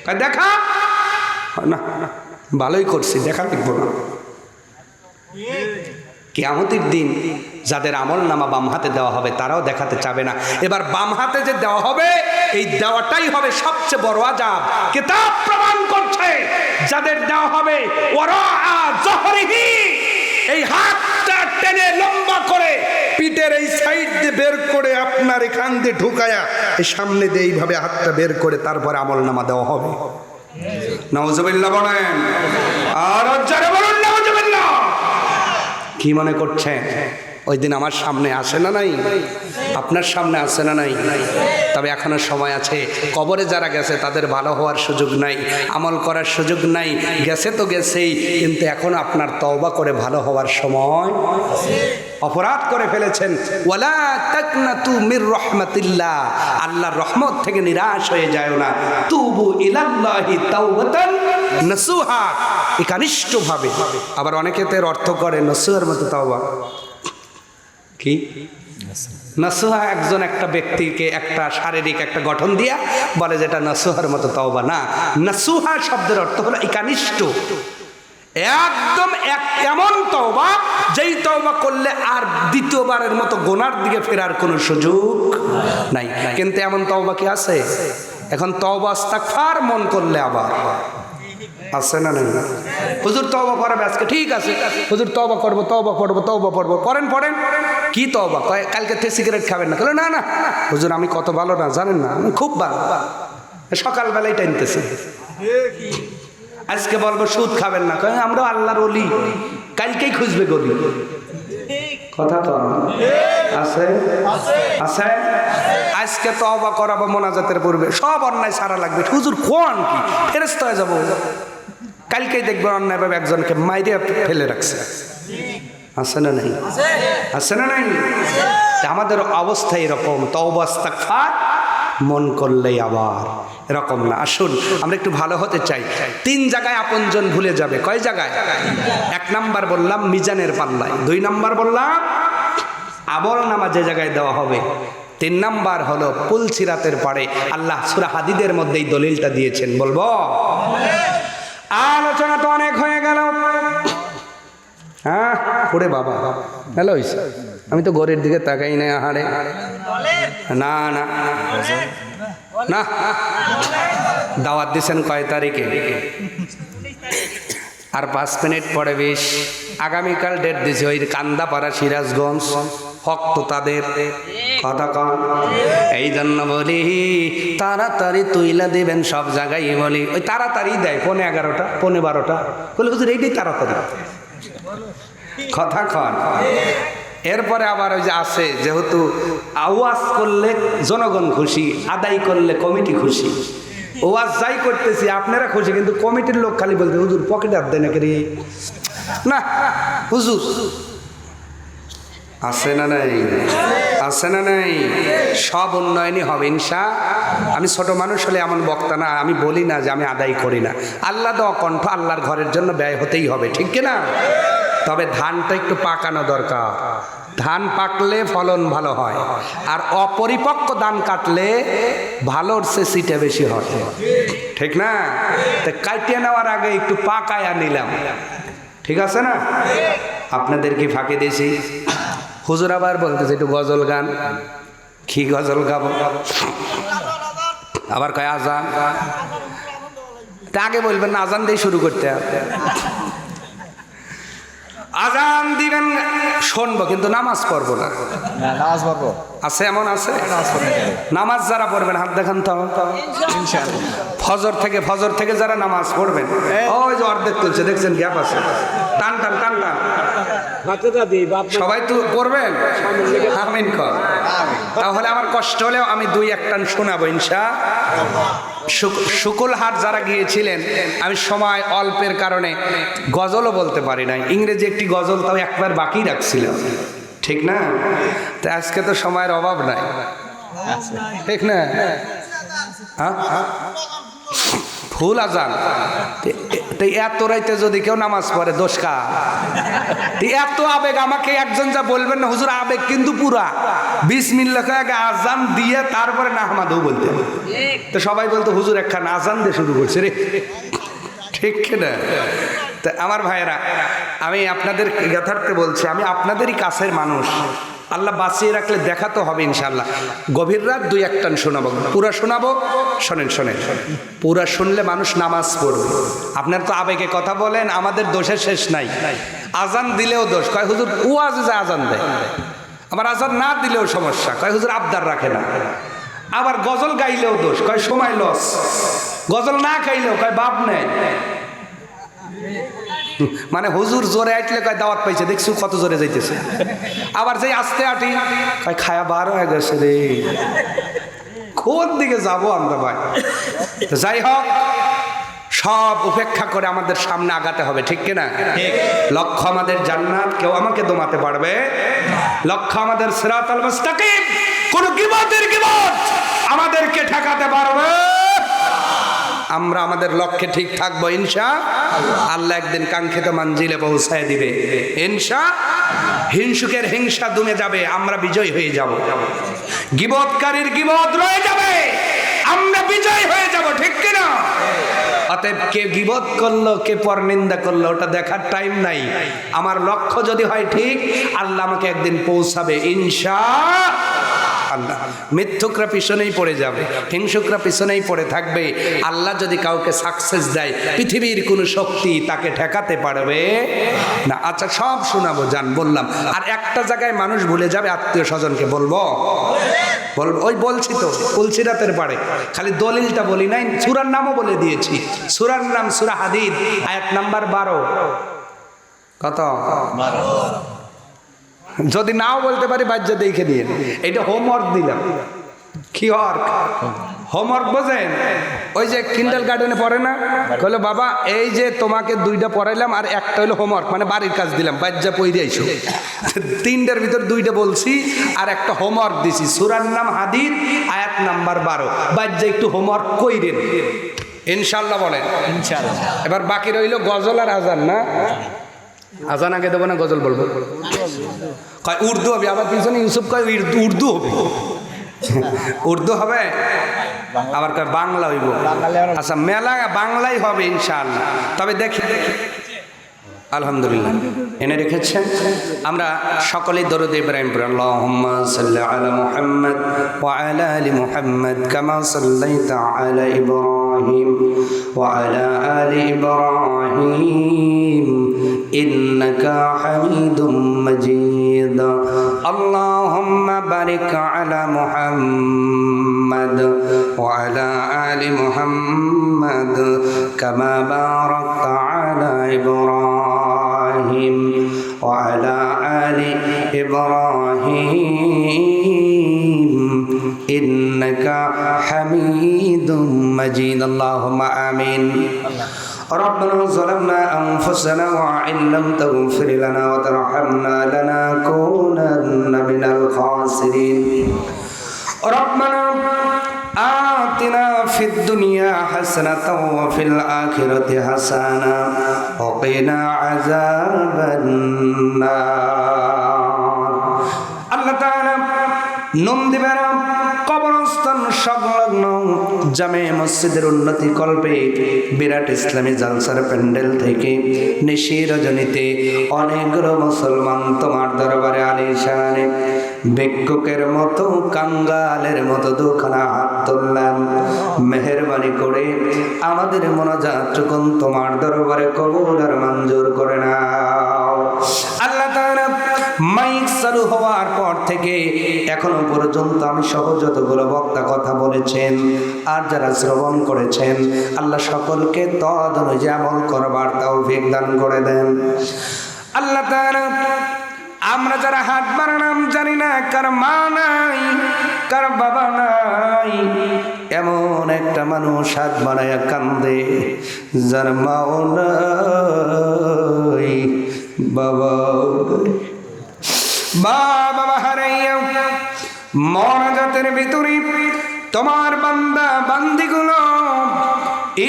কয় দেখা না, ভালোই করছি, দেখা লিখবো না। কিয়ামতের দিন যাদের আমল নামা বাম হাতে দেওয়া হবে, তারাও দেখাতে চাবে না। এবার বাম হাতে যে দেওয়া হবে, এই দেওয়াটাই হবে সবচেয়ে বড় আযাব। কিতাব প্রমাণ করছে, যাদের দেওয়া হবে ওয়ারা যহরিহি, এই হাতটা টেনে লম্বা করে পিঠের এই সাইড দিয়ে বের করে আপনার এখান দিয়ে ঢুকায়া এই সামনে দিয়ে এইভাবে হাতটা বের করে তারপরে আমল নামা দেওয়া হবে। নাউজুবিল্লাহ বলেন, আর যারা বলেন নাউজুবিল্লাহ। কি মনে করছেন ওই দিন আমার সামনে আসে না নাই? আপনার সামনে আসে না নাই? তবে এখনো সময় আছে। কবরে যারা গেছে তাদের ভালো হওয়ার সুযোগ নাই, আমল করার সুযোগ নাই। গেছে তো গেছেই, কিন্তু এখন আপনার তওবা করে ভালো হওয়ার সময়। অপরাধ করে ফেলেছেন, ওয়ালা তাকনাতু মির রাহমাতিল্লাহ, আল্লাহর রহমত থেকে নিরাশ হয়ে যায় না। তুবু ইলাল্লাহি তাওবাতান নাসুহা, একনিষ্ঠভাবে। আবার অনেকে এর অর্থ করে নসুহার মতো তওবা। কি নাসুহা? একজন একটা ব্যক্তিকে একটা শারীরিক একটা গঠন দিয়া বলে যেটা নাসুহার মতো তওবা না। নাসুহা শব্দের অর্থ হলো একনিষ্ঠ, একদম এমন তওবা যেই তওবা করলে আর দ্বিতীয়বারের মতো গুনার দিকে ফেরার কোনো সুযোগ নাই। কিন্তু এমন তওবা কি আছে? এখন তওবা ইস্তিগফার মন করলে আবার আছে না নাই? হুজুর তওবা করাবে আজকে, ঠিক আছে হুজুর তওবা করবো, তওবা করবো, তওবা করবো। করেন পড়েন। কি তওবা? কালকে থেকে সিগারেট খাবেন না। না না হুজুর আমি কত ভালো না জানেন না, আমি খুব ভালো, সকালবেলায় টানতেছি। আজকে বলবো সুদ খাবেন না, আমরা আল্লাহর ওলি, কালকেই খুঁজবে গলি। কথা তো আছে আছে। আজকে তওবা করাবো মোনাজাতের পূর্বে, সব অন্যায় সারা লাগবে। হুজুর কোন কি ফেরেশতা হয়ে যাবো। কালকেই দেখবো অন্যায়ভাবে একজনকে মাইরে ফেলে রাখছে। আছে না নাই? আছে না নাই? আমাদের অবস্থা এরকম, তওবা ইস্তিগফার মন করলেই আবার এরকম না। আসুন আমরা একটু ভালো হতে চাই। 3 জায়গায় আপনজন ভুলে যাবে। কয় জায়গায়? 1 নাম্বার বললাম মিজানের পাল্লায়, 2 নাম্বার বললাম আমল নামা যে জায়গায় দেওয়া হবে তিন নাম্বার হলো পুলসিরাতের পাড়ে। আল্লাহ সূরা হাদিদের মধ্যে এই দলিলটা দিয়েছেন। বলবো? আলোচনা তো অনেক হয়ে গেল। হ্যাঁ ওরে বাবা, হ্যালো, আমি তো ঘরের দিকে তাকাই না। আহারে না না না, দাওয়াত দিচ্ছেন কয় তারিখে? আর 5 মিনিট পরে 20। আগামীকাল ডেট দিছে ওই কান্দাপাড়া সিরাজগঞ্জ। হক তো তাদের, কথা কন। এই জন্য বলি তাড়াতাড়ি তুইলা দিবেন সব জায়গায়। বলি ওই তাড়াতাড়ি দেয় 11:30 12:30 বলে হুজুর এইটাই তাড়াতাড়ি, কথা কন। এরপরে আবার ওই যে আছে, যেহেতু আওয়াজ করলে জনগণ খুশি, আদায় করলে কমিটি খুশি। ওয়াজ যাই করতেছি আপনারা খুশি, কিন্তু কমিটির লোক খালি বলতে হুজুর পকেটে হাত দেয় নাকি রে। না হুজুর আছে না নাই, আছে না নাই, সব উন্নয়নই হবে ইনশাআল্লাহ। আমি ছোট মানুষ হলে এমন বক্তা না, আমি বলি না যে আমি আদায় করি না। আল্লাহ দেওয়া কণ্ঠ আল্লাহর ঘরের জন্য ব্যয় হতেই হবে, ঠিক কিনা? তবে ধানটা একটু পাকানো দরকার। ধান পাকলে ফলন ভালো হয়, আর অপরিপক্ক ধান কাটলে ভালোর চেয়ে সিটে বেশি হয়, ঠিক না? তো কাটিয়ে নেওয়ার আগে একটু পাকায়া নিলাম, ঠিক আছে না? আপনাদের কি ফাঁকি দিয়েছি? হুজুর আবার বলতেছে একটু গজল গান। কি গজল গাবো? আবার কয় আজান। তা আগে বলবেন না আজান দিয়ে শুরু করতে হবে। আজান দিবেন শুনবো, কিন্তু নামাজ পড়বো না। নামাজ পড়বো আছে, এমন আছে? নামাজ যারা পড়বেন হাত দেখান তো। ফজর থেকে যারা নামাজ পড়বেন, ওই যে অর্ধেক তুলছে দেখছেন, গ্যাপ আছে, টান টান টান টান। সবাই তো পড়বেন, আমিন কর। তাহলে আমার কষ্ট হলেও আমি 2-1 টান শোনাবো ইনশাআল্লাহ। শুকুলহাট যারা গিয়েছিলেন, আমি সময় অল্পের কারণে গজলও বলতে পারি নাই। ইংরেজি একটি গজল তাও একবার বাকি রাখছিলাম, ঠিক না? তো আজকে তো সময়ের অভাব নাই, ঠিক না? ফুল আজান। এত রাইতে যদি কেউ নামাজ পড়ে দোষ কার? এত আবেগ আমাকে একজন যা বলবেন না হুজুর আবেগ কিন্তু পুরা বিসমিল্লাহ আগে আজান দিয়ে তারপরে নাহমাদু বলতে। তো সবাই বলতো হুজুর একখান আজান দিয়ে শুরু করছে রে, ঠিক না? তা আমার ভাইয়েরা, আমি আপনাদের যথার্থে বলছি, আমি আপনাদেরই কাছের মানুষ। আল্লাহ বাঁচিয়ে রাখলে দেখা তো হবে ইনশাআল্লাহ। গভীর রাত 2-1 টান শোনাবো, পুরা শোনাবো। শোনেন শোনেন, পুরা শুনলে মানুষ নামাজ পড়বে। আপনার তো আবেগে কথা বলেন, আমাদের দোষের শেষ নাই। আজান দিলেও দোষ, কয় হুজুর ওয়াজে যে আজান দেয়। আবার আজান না দিলেও সমস্যা, কয় হুজুর আবদার রাখে না। আবার গজল গাইলেও দোষ, কয় সময় লস। গজল না গাইলেও কয় বাপ নেয়। মানে হুজুর জোরে আইটলে কয় দাওয়াত পাইছে, দেখছো কত জোরে যাইতেছে। আবার যেই আস্তে আটি কয় খায়া বার হয়ে গেছে রে, কোন দিকে যাবো আমরা ভাই? যাই হোক, সব উপেক্ষা করে আমাদের সামনে আগাতে হবে, ঠিক কিনা? লক্ষ্য আমাদের জান্নাত, কেউ আমাকে দমাতে পারবে? লক্ষ্য আমাদের সিরাতাল মুস্তাকিম, কোন গীবতের গীবত আমাদেরকে ঠেকাতে পারবে? আমরা আমাদের লক্ষ্যে ঠিক থাকবো ইনশাআল্লাহ। আল্লাহ একদিন কাঙ্ক্ষিত মঞ্জিলে পৌঁছায় দিবে ইনশাআল্লাহ। হিংসুকের হিংসা দমে যাবে, আমরা বিজয় হয়ে যাব। গীবতকারীর গীবত রয়ে যাবে, আমরা বিজয় হয়ে যাব, ঠিক কিনা? অতএব কে গীবত করলো, কে পরনিন্দা করলো, ওটা দেখার টাইম নাই। আমার লক্ষ্য যদি হয় ঠিক, আল্লাহ আমাকে একদিন পৌঁছাবে ইনশাআল্লাহ। মিথ্যুকরা পিছনেই পড়ে যাবে, হিংসুকরা পিছনেই পড়ে থাকবে। আল্লাহ যদি কাউকে সাকসেস দেয়, পৃথিবীর কোনো শক্তি তাকে ঠেকাতে পারবে না। আচ্ছা সব শোনাবো, জান বললাম। আর একটা জায়গায় মানুষ ভুলে যাবে, আত্মীয় স্বজনকে বলবো। ওই বলছি তো পুলসিরাতের পাড়ে, খালি দলিলটা বলি নাই, সূরার নামও বলে দিয়েছি। সূরার নাম সূরা হাদিদ, আয়াত নাম্বার 12। কত? 12। যদি নাও বলতে পারি বাজ্যা দেখে দিয়ে, এটা হোমওয়ার্ক দিলাম। কি হোমওয়ার্ক বোঝেন? ওই যে কিন্ডাল গার্ডেনে পড়ে না, বলে বাবা এই যে তোমাকে 2টা পড়াইলাম আর একটা হলো হোমওয়ার্ক, মানে বাড়ির কাজ দিলাম, বাজ্যা পড়ে আইছো। 3টার ভিতর 2টা বলছি আর একটা হোমওয়ার্ক দিছি। সূরার নাম হাদিদ, আয়াত নাম্বার 12। বাজ্যা একটু হোমওয়ার্ক কইরেন ইনশাআল্লাহ, বলেন ইনশাআল্লাহ। এবার বাকি রইল গজল আর আজান। না আজান আগে দেবো না গজল বলবো? কয় উর্দু হবে। আবার পিছনে ইউসুফ কয় উর্দু হবে। উর্দু হবে, আবার কয় বাংলা হইব। আচ্ছা, মেলা বাংলাই হবে ইনশাআল্লাহ। তবে দেখি আলহামদুলিল্লাহ এনে রেখেছেন। আমরা সকলেই দরুদ ইব্রাহিম পড়ি। আল্লাহুম্মা সাল্লি আলা মুহাম্মাদ ওয়া আলা আলি মুহাম্মাদ কামা সাল্লাইতা আলা ইব্রাহিম ওয়া আলা আলি ইব্রাহিম ইন্নাকা হামিদুম মাজিদ। আল্লাহুম্মা বারিক আলা মুহাম্মাদ ওয়া আলা আলি মুহাম্মাদ কামা বারাকতা আলা ইব্রাহিম وعلى آل إبراهيم إنك حميد مجيد اللهم آمين ربنا ظلمنا أنفسنا وإن لم تغفر لنا وترحمنا لنكونن من الخاسرين ربنا آتنا في الدنيا حسنة وفي الآخرة حسنة وقنا عذاب النار الله تعالى নন্দীবেড়া কবরস্থান সংলগ্ন জামে মসজিদের উন্নতি কল্পে বিরাট ইসলামী জালসার প্যান্ডেল থেকে নিশি রজনীতে অনেকগুলো মুসলমান তোমার দরবারে আলিশানে ভিক্ষুকের মতো কাঙ্গালের মতো দুখানা হাত তুললাম। মেহেরবানি করে আমাদের মোনাজাতটুকুন তোমার দরবারে কবুল আর মঞ্জুর করে নাও। আল্লাহ তাআলা মাইক চালু হওয়ার পর থেকে এখনো পর্যন্ত আমি সহ যতগুলো বক্তা কথা বলেছেন আর যারা শ্রবণ করেছেন, আল্লাহ সকলকে তদ অনুযায়ী আমল করবার তৌফিক দান করে দেন। আল্লাহ তাআলা আমরা যারা হাত বাড়ালাম জানি না কার মা নাই, কার বাবা নাই, এমন একটা মানুষ হাত বাড়াইয়া কান্দে যার মাও নাই, বাবাও নাই। বাবা হারাইয়া মোনাজাতের ভিতরে তোমার বান্দা বান্দিগুলো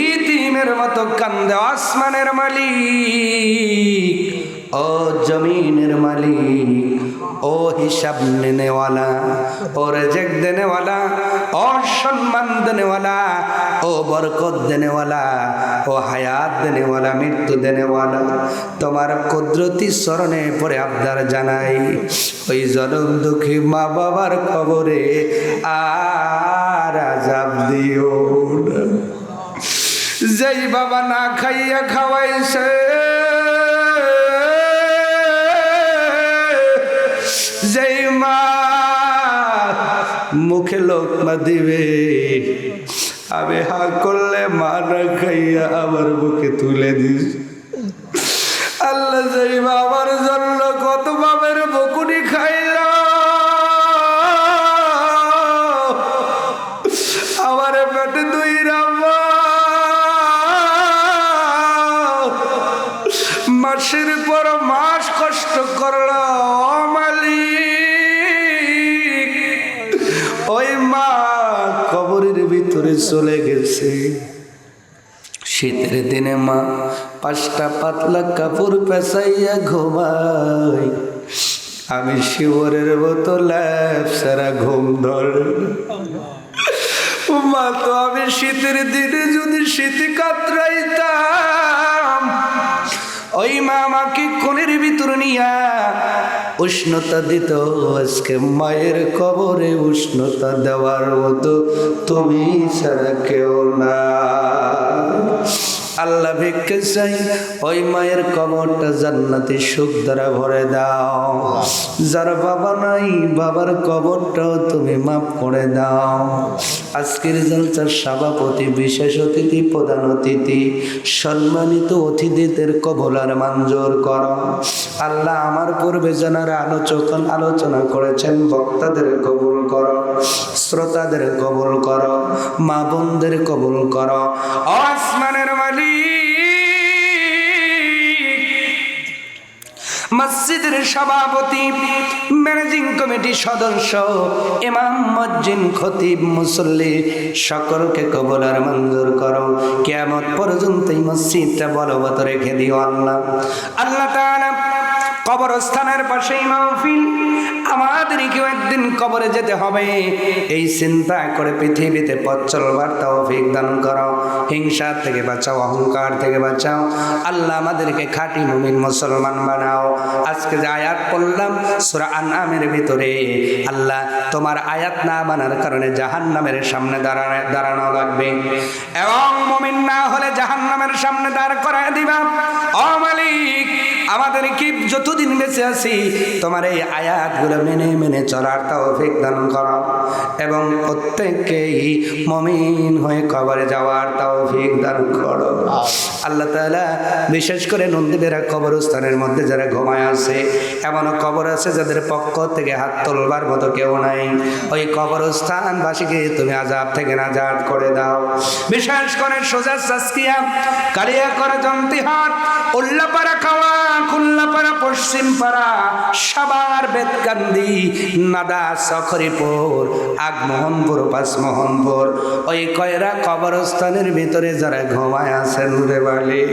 ইতিমের মতো কান্দে। আসমানের মালিক, ও জমিনের মালিক, ও হিসাব নেনেওয়ালা, ও রেজেক দেনেওয়ালা, ও সম্মান দেনেওয়ালা, ও বরকত দেনেওয়ালা, ও হায়াত দেনেওয়ালা, মৃত্যু দেনেওয়ালা, তোমার কুদরতি চরণে পড়ে আবদার জানাই, ওই জনম দুঃখী মা বাবার কবরে আর আযাব দিও না। যেই বাবা না খাইয়া খাওয়াইছে, যেই মা মুখে লোকমা দিবে, আমি হা করলে মা না খাইয়া আমার মুখে তুলে দিস। আল্লাহ যেই বাবার জন্য কত বাবের বকুনি খাইল, আমার পেটে দুই রাম্মা মাসের পর মাস কষ্ট করল, মালিক ওই মা কবরের ভিতরে চলে গেছে। শীতের দিনে মা 5টা পাতলা কাপড় পেঁচাইয়া ঘুমাই, আমি শিবরের মতো ল্যাপ সারা ঘুম ধরে। মা তো আমি শীতের দিনে যদি শীতে কাতরাইতাম, ওই মা আমাকে কোলের ভিতর নিয়া উষ্ণতা দিত। আজকে মায়ের কবরে উষ্ণতা দেওয়ার মতো তুমি ছাড়া কেউ না। আল্লাহ ভিক্ষা চাই, ওই মায়ের কবরটা জান্নাতি সুখ দ্বারা ভরে দাও। যার বাবা নাই, বাবার কবরটাও তুমি মাফ করে দাও। আজকের জলসার সভাপতি, বিশেষ অতিথি, প্রধান অতিথি, সম্মানিত অতিথিদের কবুল আর মঞ্জুর করো। আল্লাহ আমার পূর্বে যারা আলোচনা করেছেন বক্তাদের কবুল করো, শ্রোতাদের কবুল করো, মা বোনদের কবুল করো। আসমানের মালিক, মসজিদের সভাপতি, ম্যানেজিং কমিটির সদস্য, ইমাম, মুয়াজ্জিন, খতিব, মুসল্লি সকলকে কবুল আর মঞ্জুর করো। কিয়ামত পর্যন্ত এই মসজিদটা বলবৎ রেখে দিও আল্লাহ। আল্লাহ তাআলা কবরস্থানের পাশেই মাহফিল, আমাদেরকেও একদিন কবরে যেতে হবে, এই চিন্তা করে পৃথিবীতে পথ চলবার তৌফিক দান করো। হিংসা থেকে বাঁচাও, অহংকার থেকে বাঁচাও। আল্লাহ আমাদেরকে খাঁটি মুমিন মুসলমান বানাও। আজকে যে আয়াত পড়লাম সূরা আনআমের ভিতরে, আল্লাহ তোমার আয়াত না মানার কারণে জাহান্নামের সামনে দাঁড়ানো লাগবে, এবং মুমিন না হলে জাহান্নামের সামনে দাঁড় করায় দিবা। ও মালিক, আমাদের কি যতদিন বেঁচে আছি তোমার এই আয়াতগুলো মেনে মেনে চলার তৌফিক দান করো, এবং প্রত্যেককেই মুমিন হয়ে কবরে যাওয়ার তৌফিক দান করো। আল্লাহ তাআলা বিশেষ করে নন্দীবেড়া কবরস্থানের মধ্যে যারা ঘুমায় আছে, এমনও কবর আছে যাদের পক্ষ থেকে হাত তোলবার মতো কেউ নাই, ওই কবরস্থানবাসীকে তুমি আযাব থেকে নাজাত করে দাও। বিশেষ করে সোজা সাসকিয়া, কালিয়াকড়া, জন্তিহাট, উল্লাপাড়া, খাওয়া, খুলনাপাড়া, পশ্চিমপাড়া, সাভার, বেতকান্দি, নাদা, সখরিপুর, আগমোহনপুর, পাঁচমোহনপুর, ওই কয়রা কবরস্থানের ভিতরে যারা ঘুমায় আছেন রে বালি,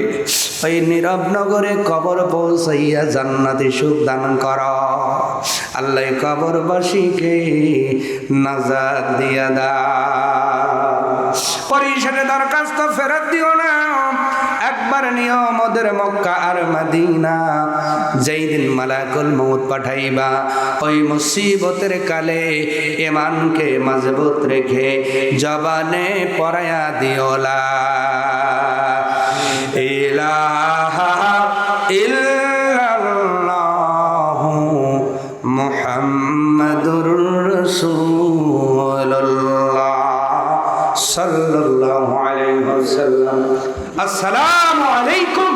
ওই নীরবনগরে কবর পৌঁছাইয়া জান্নাতি সুখ দান কর। আল্লাহ কবরবাসীকে নাজাত দিয়া দাও। পরিশেষে দরখাস্ত ফেরত দিও না, একবার নিয়ম ওদের মক্কা আর মদিনা, যেই দিন মালাকুল মউত পাঠাইবা, ওই মুসিবতের কালে ঈমানকে মজবুত রেখে জবানে পড়ায়া দিও লা ইলাহা ইল্লাল্লাহু মুহাম্মাদুর রাসূলুল্লাহ সাল্লাল্লাহু আলাইহি ওয়াসাল্লাম। আসসালামু আলাইকুম।